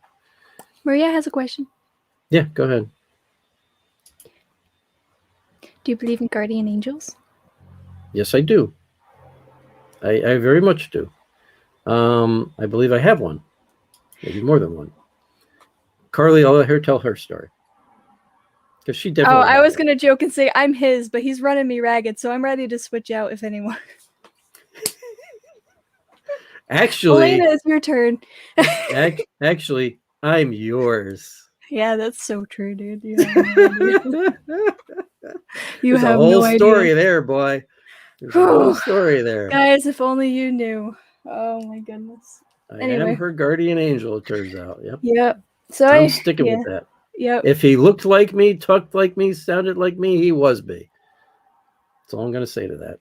Maria has a question. Yeah, go ahead. Do you believe in guardian angels? Yes, I do. I very much do. I believe I have one, maybe more than one. Carly, I'll let her tell her story, because she definitely. I was gonna joke and say I'm his, but he's running me ragged, so I'm ready to switch out if anyone. Actually, Elena, it's your turn. Actually, I'm yours. Yeah, that's so true, dude. You have no idea. You There's have a whole no story idea. there, boy. There's a whole story there. Guys, if only you knew. Oh my goodness. Anyway. am her guardian angel, it turns out. Yep. Yep. So I'm sticking with that. Yep. If he looked like me, talked like me, sounded like me, he was me. That's all I'm going to say to that.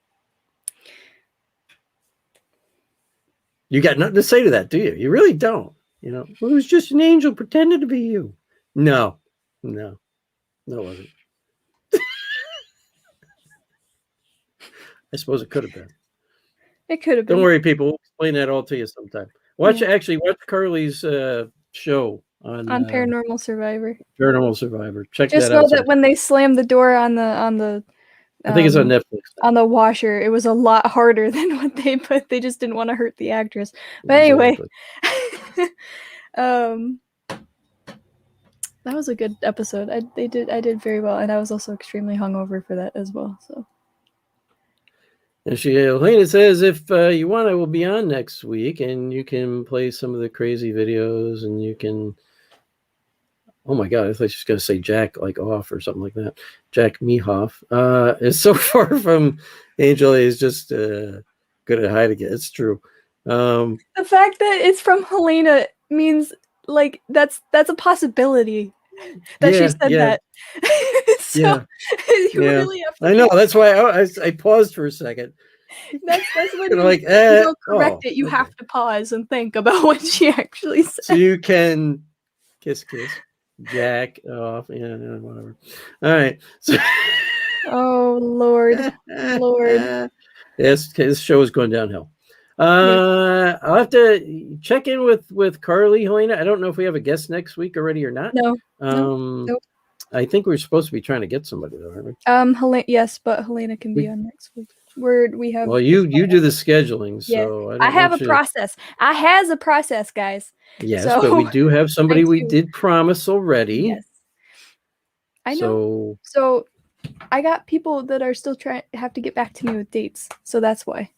You got nothing to say to that, do you? You really don't. Well, it was just an angel pretending to be you. No, it wasn't. I suppose it could have been. It could have been. Don't worry, people. We'll explain that all to you sometime. Watch Carly's show on Paranormal Survivor. Paranormal Survivor. Check Just that out. Just know that when they slammed the door on the I think it's on Netflix. On the washer, it was a lot harder than what they put. They just didn't want to hurt the actress. But anyway, that was a good episode. I did very well, and I was also extremely hungover for that as well. So. And Elena says, if you want, I will be on next week, and you can play some of the crazy videos, and you can. Oh my God, I thought she was going to say Jack like off or something like that. Jack Mehoff is so far from Angel. He's just good at hiding it. It's true. The fact that it's from Helena means like that's a possibility that she said that. So you really have to. I know. That's why I paused for a second. That's when you correct it. You have to pause and think about what she actually said. So you can kiss. Jack off, whatever. All right. So, oh Lord. Yes, this show is going downhill. I'll have to check in with Carly, Helena. I don't know if we have a guest next week already or not. No. Nope. I think we're supposed to be trying to get somebody though, aren't we? Yes, but Helena can be on next week. We have. Well, you do the scheduling, so I have a process. I has a process, guys. Yes, but we do have somebody we did promise already. Yes. I know. So I got people that are still have to get back to me with dates. So that's why.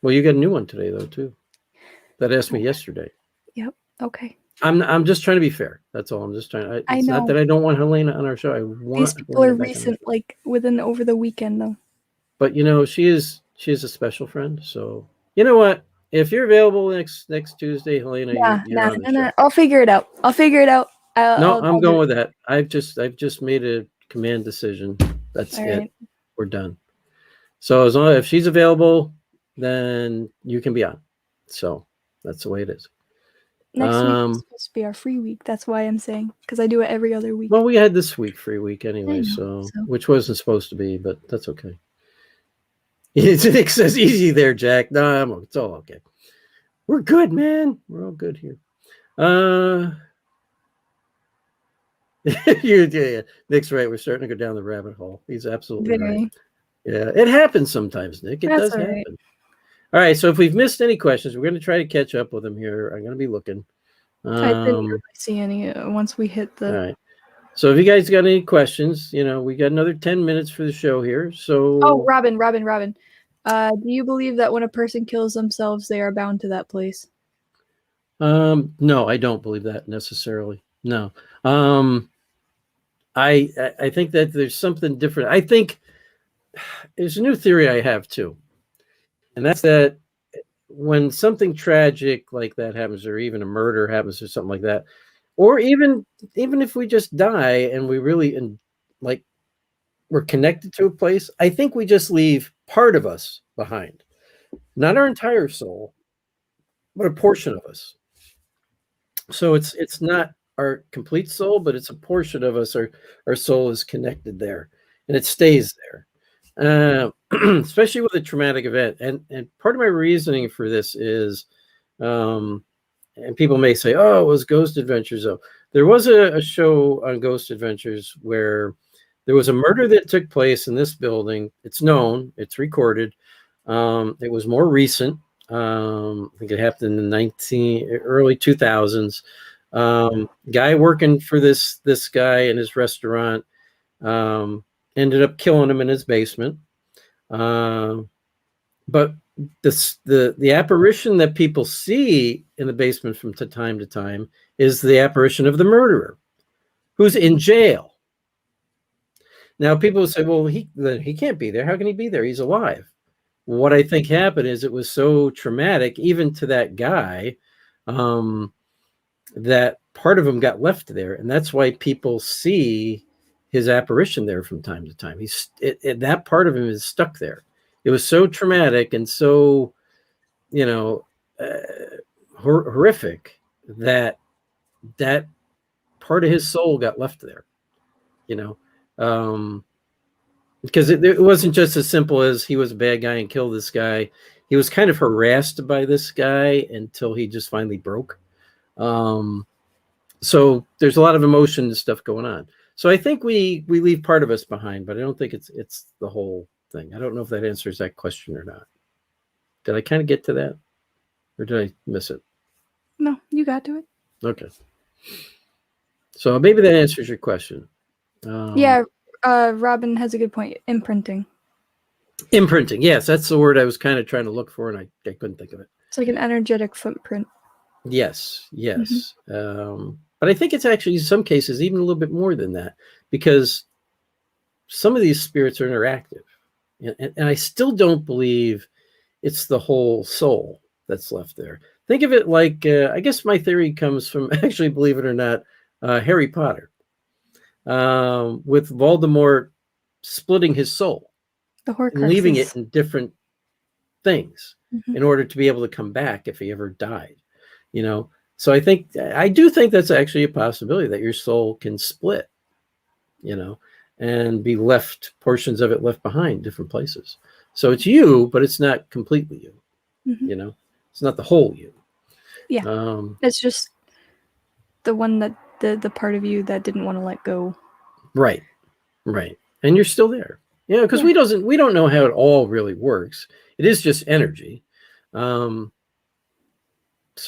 Well, you got a new one today though too. That asked me yesterday. Yep. Okay. I'm just trying to be fair. That's all. I'm just trying. It's not that I don't want Helena on our show. I want these people are recent, like over the weekend though. But she is a special friend. So you know what? If you're available next Tuesday, Helena, you're on the show. I'll figure it out. I'm going with that. I've just made a command decision. That's it. Right. We're done. So as long as she's available, then you can be on. So that's the way it is. Next week is supposed to be our free week. That's why I'm saying, because I do it every other week. Well, we had this week free week anyway, so which wasn't supposed to be, but that's okay. It says easy there, Jack. No, it's all okay. We're good, man. We're all good here. Nick's right. We're starting to go down the rabbit hole. He's absolutely right. Yeah, it happens sometimes, Nick. It does happen. Right. All right, so if we've missed any questions, we're going to try to catch up with them here. I'm going to be looking. I didn't really see any once we hit the. All right. So if you guys got any questions, we got another 10 minutes for the show here. So. Oh, Robin. Do you believe that when a person kills themselves, they are bound to that place? No, I don't believe that necessarily. No. I think that there's something different. I think there's a new theory I have too. And that's that when something tragic like that happens, or even a murder happens or something like that, or even if we just die and we really we're connected to a place, I think we just leave part of us behind. not our entire soul, but a portion of us. So it's not our complete soul, but it's a portion of us. Our soul is connected there, and it stays there. Especially with a traumatic event. And part of my reasoning for this is, and people may say, "Oh, it was Ghost Adventures." Though there was a show on Ghost Adventures where there was a murder that took place in this building. It's known, it's recorded. It was more recent. I think it happened in the early 2000s. Guy working for this guy in his restaurant ended up killing him in his basement. But the apparition that people see in the basement from time to time is the apparition of the murderer, who's in jail. Now, people will say, "Well, he can't be there. How can he be there? He's alive." What I think happened is it was so traumatic, even to that guy, that part of him got left there, and that's why people see his apparition there from time to time. That part of him is stuck there. It was so traumatic and so, horrific that part of his soul got left there. Because it wasn't just as simple as he was a bad guy and killed this guy. He was kind of harassed by this guy until he just finally broke. So there's a lot of emotion and stuff going on. So I think we leave part of us behind, but I don't think it's the whole thing. I don't know if that answers that question or not. Did I kind of get to that, or did I miss it? No, you got to it. Okay. So maybe that answers your question. Yeah, Robin has a good point. Imprinting. Imprinting. Yes, that's the word I was kind of trying to look for, and I couldn't think of it. It's like an energetic footprint. Yes. But I think it's actually in some cases even a little bit more than that, because some of these spirits are interactive. And I still don't believe it's the whole soul that's left there. Think of it like, I guess my theory comes from, actually, believe it or not, Harry Potter, with Voldemort splitting his soul and leaving it in different things in order to be able to come back if he ever died. So I do think that's actually a possibility, that your soul can split, and be left, portions of it left behind, different places. So it's you, but it's not completely you. It's not the whole you. Yeah. It's just the one that the part of you that didn't want to let go. Right. And you're still there. Because we don't know how it all really works. It is just energy. So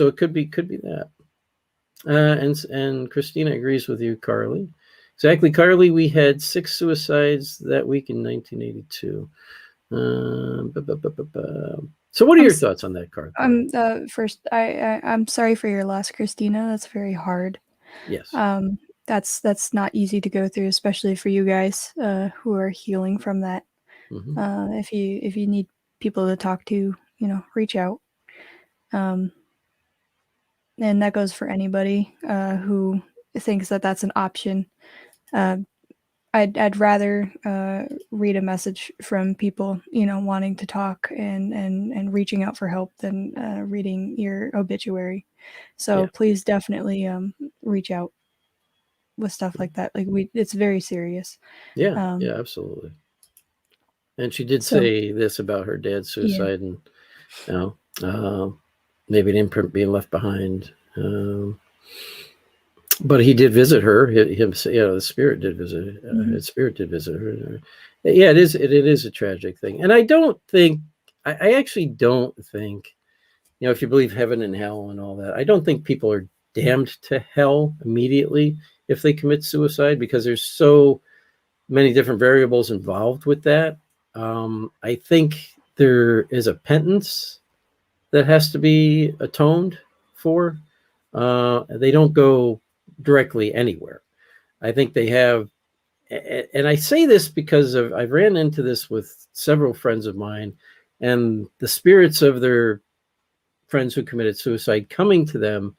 it could be that. And Christina agrees with you, Carly. Exactly, Carly. We had 6 suicides that week in 1982. So what are your thoughts on that, Carly? First, I'm sorry for your loss, Christina. That's very hard. Yes. That's not easy to go through, especially for you guys who are healing from that. If you need people to talk to, reach out. And that goes for anybody who thinks that that's an option. I'd rather read a message from people, wanting to talk and reaching out for help than reading your obituary. So please definitely reach out with stuff like that. Like it's very serious. Yeah, absolutely. And she did say this about her dad's suicide, and maybe an imprint being left behind. But he did visit her. The spirit did visit. His spirit did visit her. Yeah, it is a tragic thing, and I actually don't think, if you believe heaven and hell and all that, I don't think people are damned to hell immediately if they commit suicide, because there's so many different variables involved with that. I think there is a penance that has to be atoned for. They don't go directly anywhere. I think they have, and I say this because I've ran into this with several friends of mine, and the spirits of their friends who committed suicide coming to them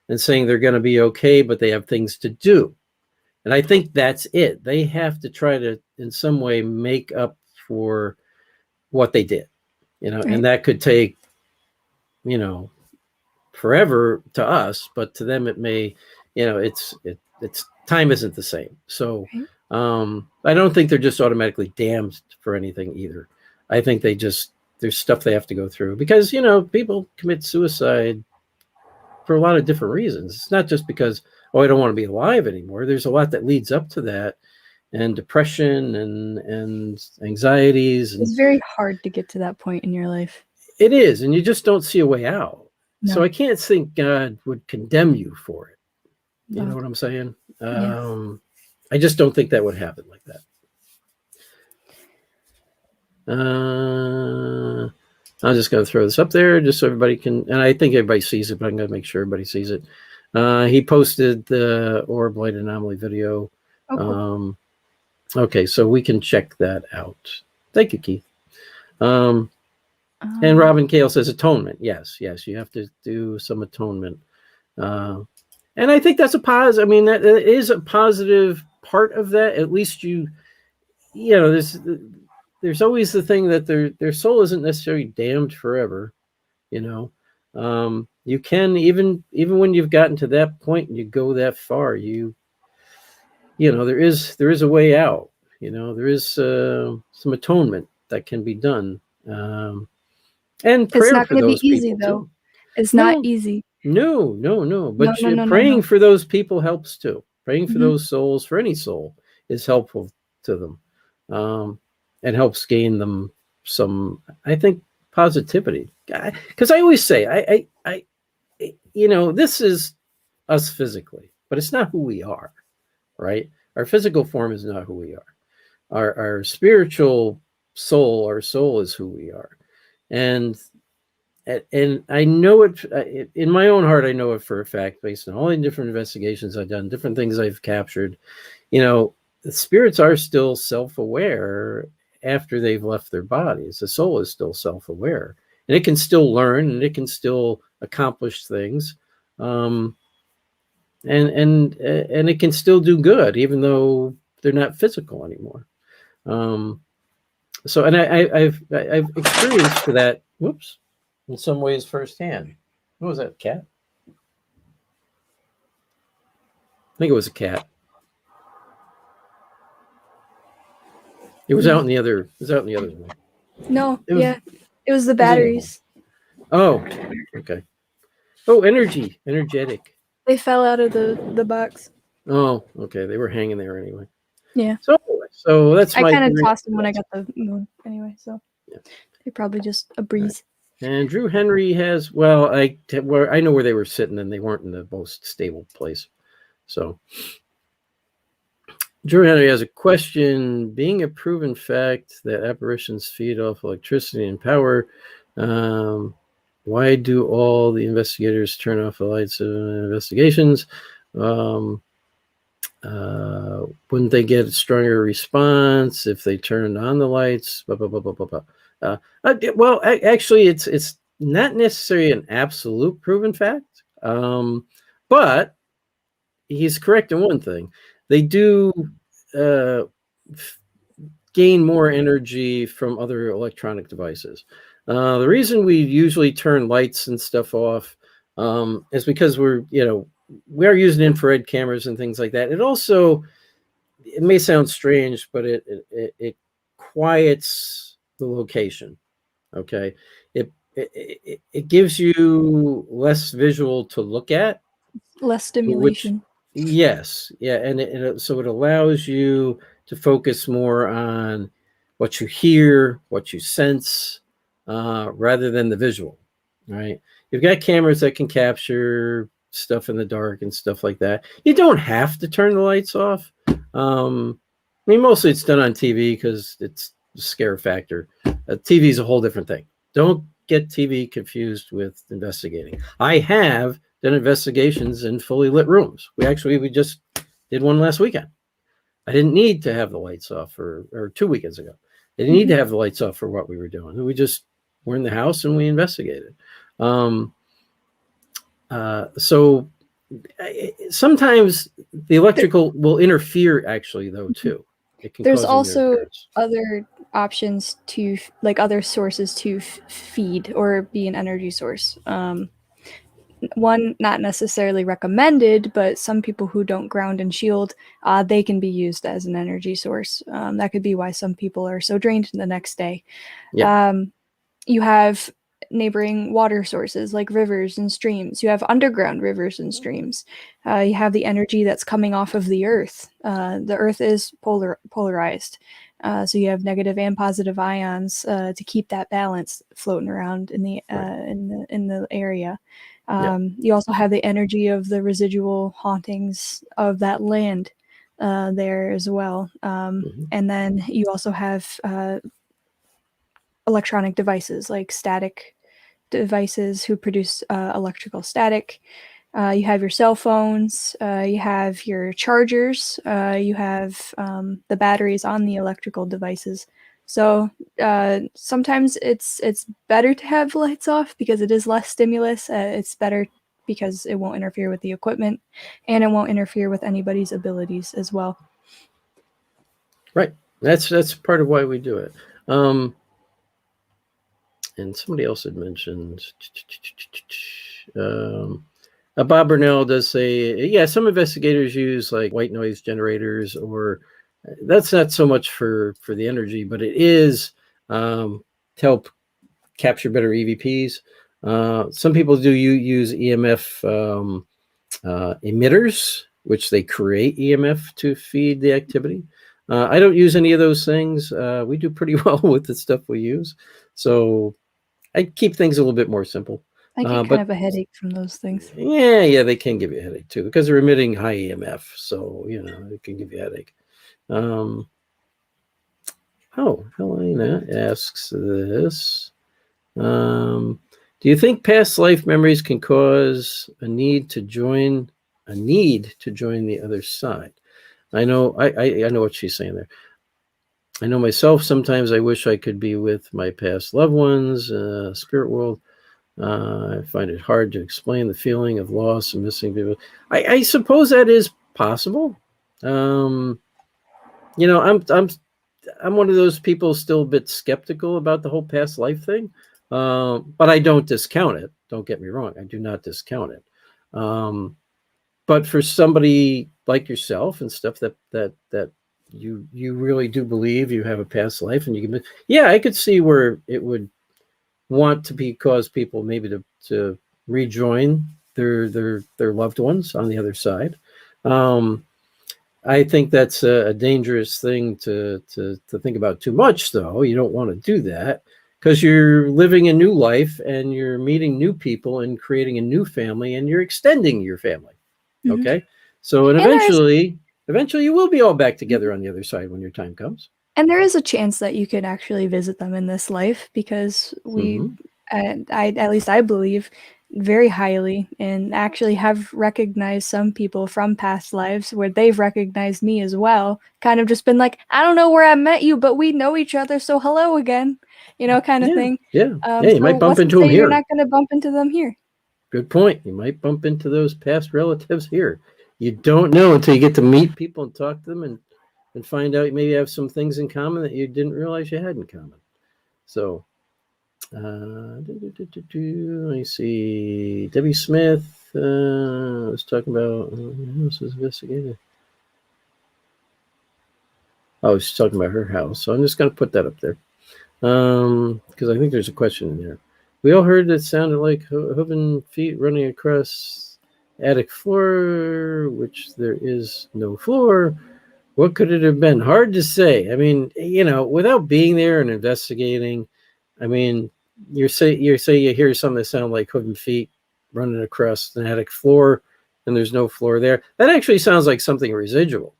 and saying they're going to be okay, but they have things to do. And I think that's it. They have to try to, in some way, make up for what they did, and that could take you know, forever to us, but to them it may, you know, it's time isn't the same. So Right. I don't think they're just automatically damned for anything either. I think there's stuff they have to go through because, you know, people commit suicide for a lot of different reasons. It's not just because, oh, I don't want to be alive anymore. There's a lot that leads up to that, and depression and anxieties, and It's very hard to get to that point in your life. it is, and you just don't see a way out. So No. I can't think God would condemn you for it. You know No. what I'm saying? Yeah. I just don't think that would happen like that. I'm just going to throw this up there just so everybody can, and I think everybody sees it, but I'm going to make sure everybody sees it. He posted the orb light anomaly video. Oh, cool. Okay, so we can check that out. Thank you, Keith. And Robin Kale says atonement. Yes, you have to do some atonement. And I think that's a positive. I mean, that is a positive part of that. At least you know, there's always the thing that their soul isn't necessarily damned forever. You know, you can even when you've gotten to that point and you go that far, you know, there is a way out. You know, there is some atonement that can be done. And prayer It's not for going to be those easy, people though. too. It's not easy. No. But No. praying for those people helps too. Praying for Mhm. those souls, for any soul, is helpful to them, and helps gain them some, I think, positivity. Because I always say, I, you know, this is us physically, but it's not who we are, right? Our physical form is not who we are. Our spiritual soul, our soul is who we are, and I know it in my own heart. I know it for a fact, based on all the different investigations I've done, different things I've captured. You know, the spirits are still self-aware after they've left their bodies. The soul is still self-aware, and it can still learn, and it can still accomplish things, and it can still do good, even though they're not physical anymore. So, and I've experienced that. Whoops. In some ways, firsthand. What was that, cat? I think it was a cat. It was out in the other. It was out in the other room. No, It was, it was the batteries. Oh, okay. Oh, energetic. They fell out of the box. Oh, okay. They were hanging there anyway. Yeah. So that's I my. kind of tossed them when I got the moon anyway, so Yeah. they're probably just a breeze. And Drew Henry has. Well, I know where they were sitting, and they weren't in the most stable place. So Drew Henry has a question. Being a proven fact that apparitions feed off electricity and power, why do all the investigators turn off the lights in investigations? Wouldn't they get a stronger response if they turned on the lights? Blah, blah, blah, blah, blah, blah. Well, actually, it's not necessarily an absolute proven fact, but he's correct in one thing. They do gain more energy from other electronic devices. The reason we usually turn lights and stuff off is because we are using infrared cameras and things like that. It may sound strange, but it quiets the location. Okay, it gives you less visual to look at, Less stimulation. Yes, yeah, and so it allows you to focus more on what you hear, what you sense, rather than the visual. Right? You've got cameras that can capture stuff in the dark and stuff like that. You don't have to turn the lights off. I mean, mostly it's done on TV because it's a scare factor. TV is a whole different thing. Don't get TV confused with investigating. I have done investigations in fully lit rooms. We just did one last weekend. I didn't need to have the lights off or 2 weekends ago. I didn't need to have the lights off for what we were doing. We just were in the house and we investigated. So sometimes the electrical will interfere actually though too. It can There's cause also other options to like other sources to feed or be an energy source. One not necessarily recommended, but some people who don't ground and shield, they can be used as an energy source. That could be why some people are so drained the next day. Yeah. You have neighboring water sources like rivers and streams. You have underground rivers and streams. You have the energy that's coming off of the earth. The earth is polarized. So you have negative and positive ions to keep that balance floating around in the Right. in the area. Yeah. You also have the energy of the residual hauntings of that land there as well. And then you also have electronic devices like static devices who produce electrical static. You have your cell phones, you have your chargers, you have the batteries on the electrical devices. So sometimes it's better to have lights off because it is less stimulus. It's better because it won't interfere with the equipment and it won't interfere with anybody's abilities as well. Right. That's part of why we do it. And somebody else had mentioned Bob Burnell does say, yeah, some investigators use like white noise generators, or that's not so much for the energy, but it is to help capture better EVPs. Some people do use EMF emitters, which they create EMF to feed the activity. I don't use any of those things. We do pretty well with the stuff we use. So I keep things a little bit more simple. I get kind But of a headache from those things. yeah, they can give you a headache too because they're emitting high EMF. So, it can give you a headache. Helena asks this. Do you think past life memories can cause a need to join the other side? I know what she's saying there. I know myself, sometimes I wish I could be with my past loved ones, spirit world. I find it hard to explain the feeling of loss and missing people. I suppose that is possible. I'm one of those people still a bit skeptical about the whole past life thing, but I don't discount it. Don't get me wrong; I do not discount it. But for somebody like yourself and stuff that you really do believe you have a past life, and you can, yeah, I could see where it would want to cause people maybe to rejoin their loved ones on the other side. I think that's a dangerous thing to think about too much, though. You don't want to do that because you're living a new life and you're meeting new people and creating a new family and you're extending your family. Mm-hmm. Okay. So, and And there is eventually you will be all back together on the other side when your time comes. And there is a chance that you could actually visit them in this life because Mm-hmm. I at least I believe very highly and actually have recognized some people from past lives where they've recognized me as well. Kind of just been like, I don't know where I met you, but we know each other, so hello again, kind of Yeah. thing. Yeah. Yeah. You So might bump what's to into them say you're here. not going to bump into them here? Good point. You might bump into those past relatives here. You don't know until you get to meet people and talk to them and find out you maybe have some things in common that you didn't realize you had in common. So, let me see. Debbie Smith was talking about who was investigated. Oh, she's talking about her house. So I'm just going to put that up there because I think there's a question in there. We all heard that sounded like hooven feet running across attic floor, which there is no floor. What could it have been? Hard to say. I mean, without being there and investigating, I mean, you hear something that sounds like hooven feet running across an attic floor, and there's no floor there. That actually sounds like something residual.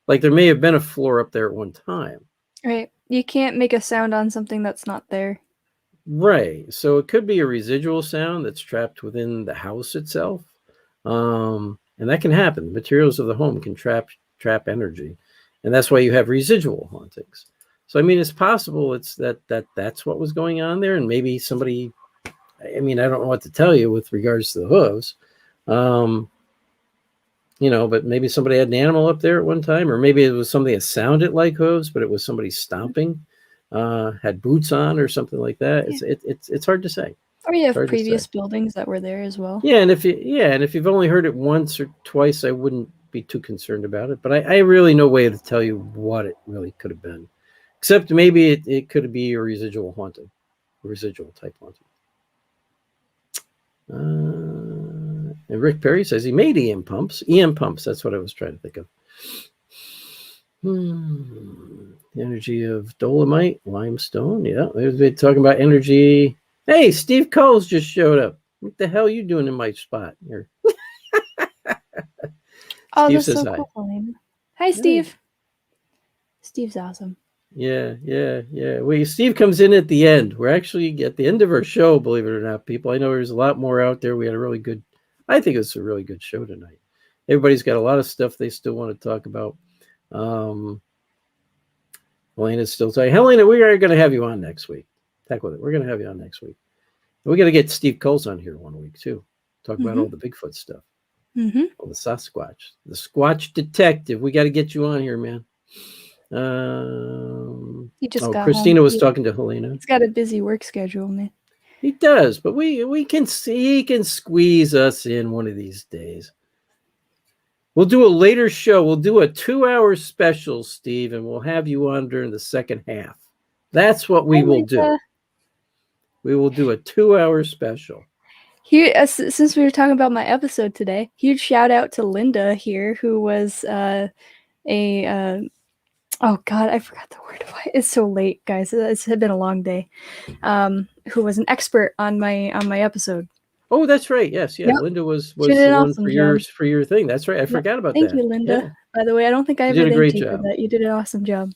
Like there may have been a floor up there at one time. Right. You can't make a sound on something that's not there. Right. So it could be a residual sound that's trapped within the house itself. And that can happen. The materials of the home can trap energy. And that's why you have residual hauntings. So I mean it's possible it's that's what was going on there. And maybe somebody, I mean, I don't know what to tell you with regards to the hooves. but maybe somebody had an animal up there at one time, or maybe it was something that sounded like hooves, but it was somebody stomping, had boots on or something like that. Yeah. It's hard to say. Or you have Hard to previous say. buildings that were there as well. Yeah, and if you've only heard it once or twice, I wouldn't be too concerned about it. But I really no way to tell you what it really could have been, except maybe it could be a residual haunting, a residual type haunting. And Rick Perry says he made EM pumps. EM pumps. That's what I was trying to think of. The energy of dolomite, limestone. Yeah, we've been talking about energy. Hey, Steve Coles just showed up. What the hell are you doing in my spot here? Oh, Steve that's says so hi. cool, Helena. Hi, Steve. Steve's awesome. Yeah. Well, Steve comes in at the end. We're actually at the end of our show, believe it or not, people. I know there's a lot more out there. We had I think it's a really good show tonight. Everybody's got a lot of stuff they still want to talk about. Helena's still saying, Helena, we are going to have you on next week. Heck with it. We're going to have you on next week. We got to get Steve Coles on here one week, too. Talk about all the Bigfoot stuff. All the Sasquatch. The Squatch Detective. We got to get you on here, man. He just got Christina home. was talking to Helena. He's got a busy work schedule, man. He does, but we can see he can squeeze us in one of these days. We'll do a later show. We'll do a 2-hour special, Steve, and we'll have you on during the second half. That's what we will do. We will do a 2-hour special. Here, since we were talking about my episode today, huge shout out to Linda here, who was oh God, I forgot the word. It's so late, guys. It's been a long day. Who was an expert on my episode? Oh, that's right. Yes. Yep. Linda was She did the an one awesome for your thing. That's right. I forgot about that. Thank you, Linda. By the way, I don't think I ever did a great thanked you for job. that. You did an awesome job.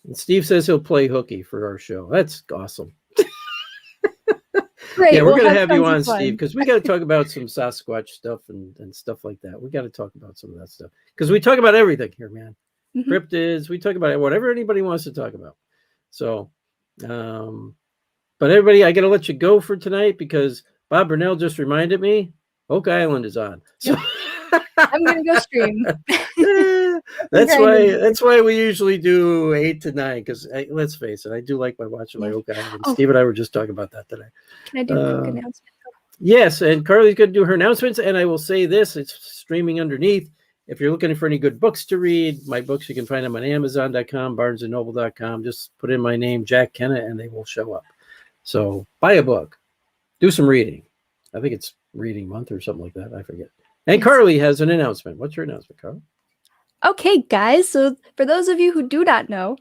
And Steve says he'll play hooky for our show. That's awesome. Great. Yeah, we're we'll going to have you on, fun. Steve, because we got to talk about some Sasquatch stuff and stuff like that. We got to talk about some of that stuff because we talk about everything here, man. Cryptids. We talk about whatever anybody wants to talk about. So, but everybody, I got to let you go for tonight because Bob Burnell just reminded me Oak Island is on. So I'm gonna go stream. That's why we usually do 8 to 9 because let's face it, I do like watching my Oak Island. Steve and I were just talking about that today. Can I do a quick announcement? Yes, and Carly's going to do her announcements, and I will say this: it's streaming underneath. If you're looking for any good books to read, my books you can find them on Amazon.com, BarnesandNoble.com. Just put in my name, Jack Kenna, and they will show up. So buy a book, do some reading. I think it's reading month or something like that. I forget. And Carly has an announcement. What's your announcement, Carly? Okay, guys. So for those of you who do not know,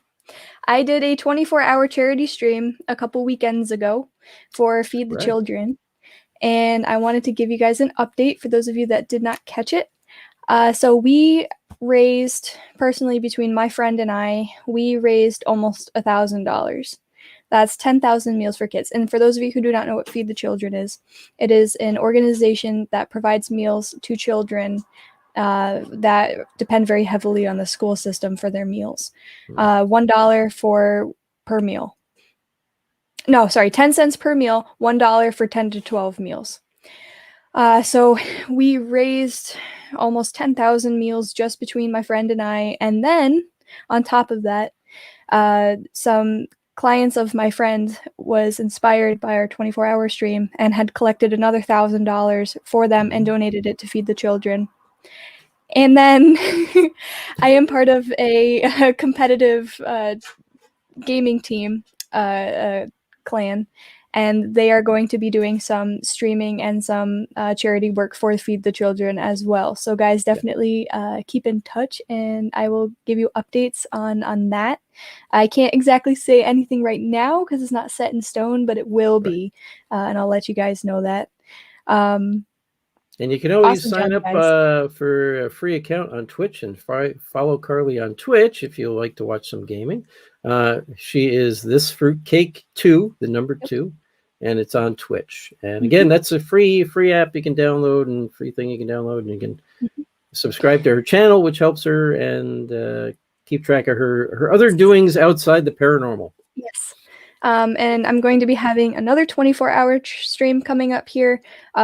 I did a 24-hour charity stream a couple weekends ago for Feed the Children. And I wanted to give you guys an update for those of you that did not catch it. So we raised, personally, between my friend and I, we raised almost $1,000. That's 10,000 meals for kids. And for those of you who do not know what Feed the Children is, it is an organization that provides meals to children that depend very heavily on the school system for their meals. $1 per meal. No, sorry, 10 cents per meal, $1 for 10 to 12 meals. So we raised almost 10,000 meals just between my friend and I. And then on top of that, some clients of my friend was inspired by our 24-hour stream and had collected another $1,000 for them and donated it to Feed the Children. And then I am part of a competitive gaming team clan, and they are going to be doing some streaming and some charity work for Feed the Children as well. So guys, definitely keep in touch, and I will give you updates on that. I can't exactly say anything right now because it's not set in stone, but it will be, and I'll let you guys know that. And you can always sign up for a free account on Twitch and follow Carly on Twitch if you like to watch some gaming. She is This Fruitcake 2, the number 2, and it's on Twitch. And again, that's a free app you can download and free thing you can download, and you can subscribe to her channel, which helps her, and keep track of her other doings outside the paranormal. Yes. And I'm going to be having another 24-hour stream coming up here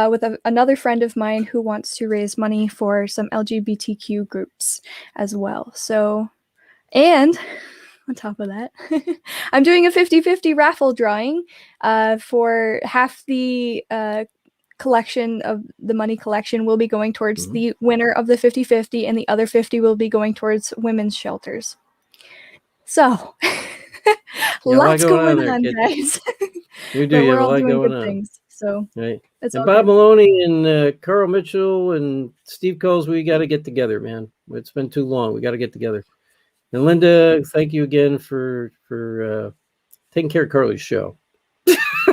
with another friend of mine who wants to raise money for some LGBTQ groups as well. So, and on top of that, I'm doing a 50-50 raffle drawing for half the collection of the money collection will be going towards the winner of the 50-50, and the other 50 will be going towards women's shelters. So, lots going on, guys. We do. We're all doing going good on. Things. So, right. It's and all Bob good. Maloney and Carl Mitchell and Steve Coles, we got to get together, man. It's been too long. We got to get together. And Linda, thank you again for taking care of Carly's show.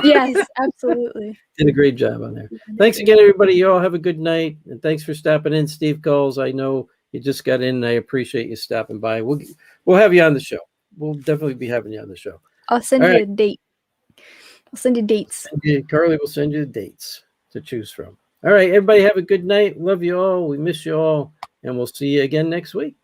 Yes, absolutely. Did a great job on there. Thanks again, everybody. You all have a good night. And thanks for stopping in, Steve Coles. I know you just got in, and I appreciate you stopping by. We'll have you on the show. We'll definitely be having you on the show. I'll send you a date. I'll send you dates. Carly will send you the dates to choose from. All right, everybody have a good night. Love you all. We miss you all. And we'll see you again next week.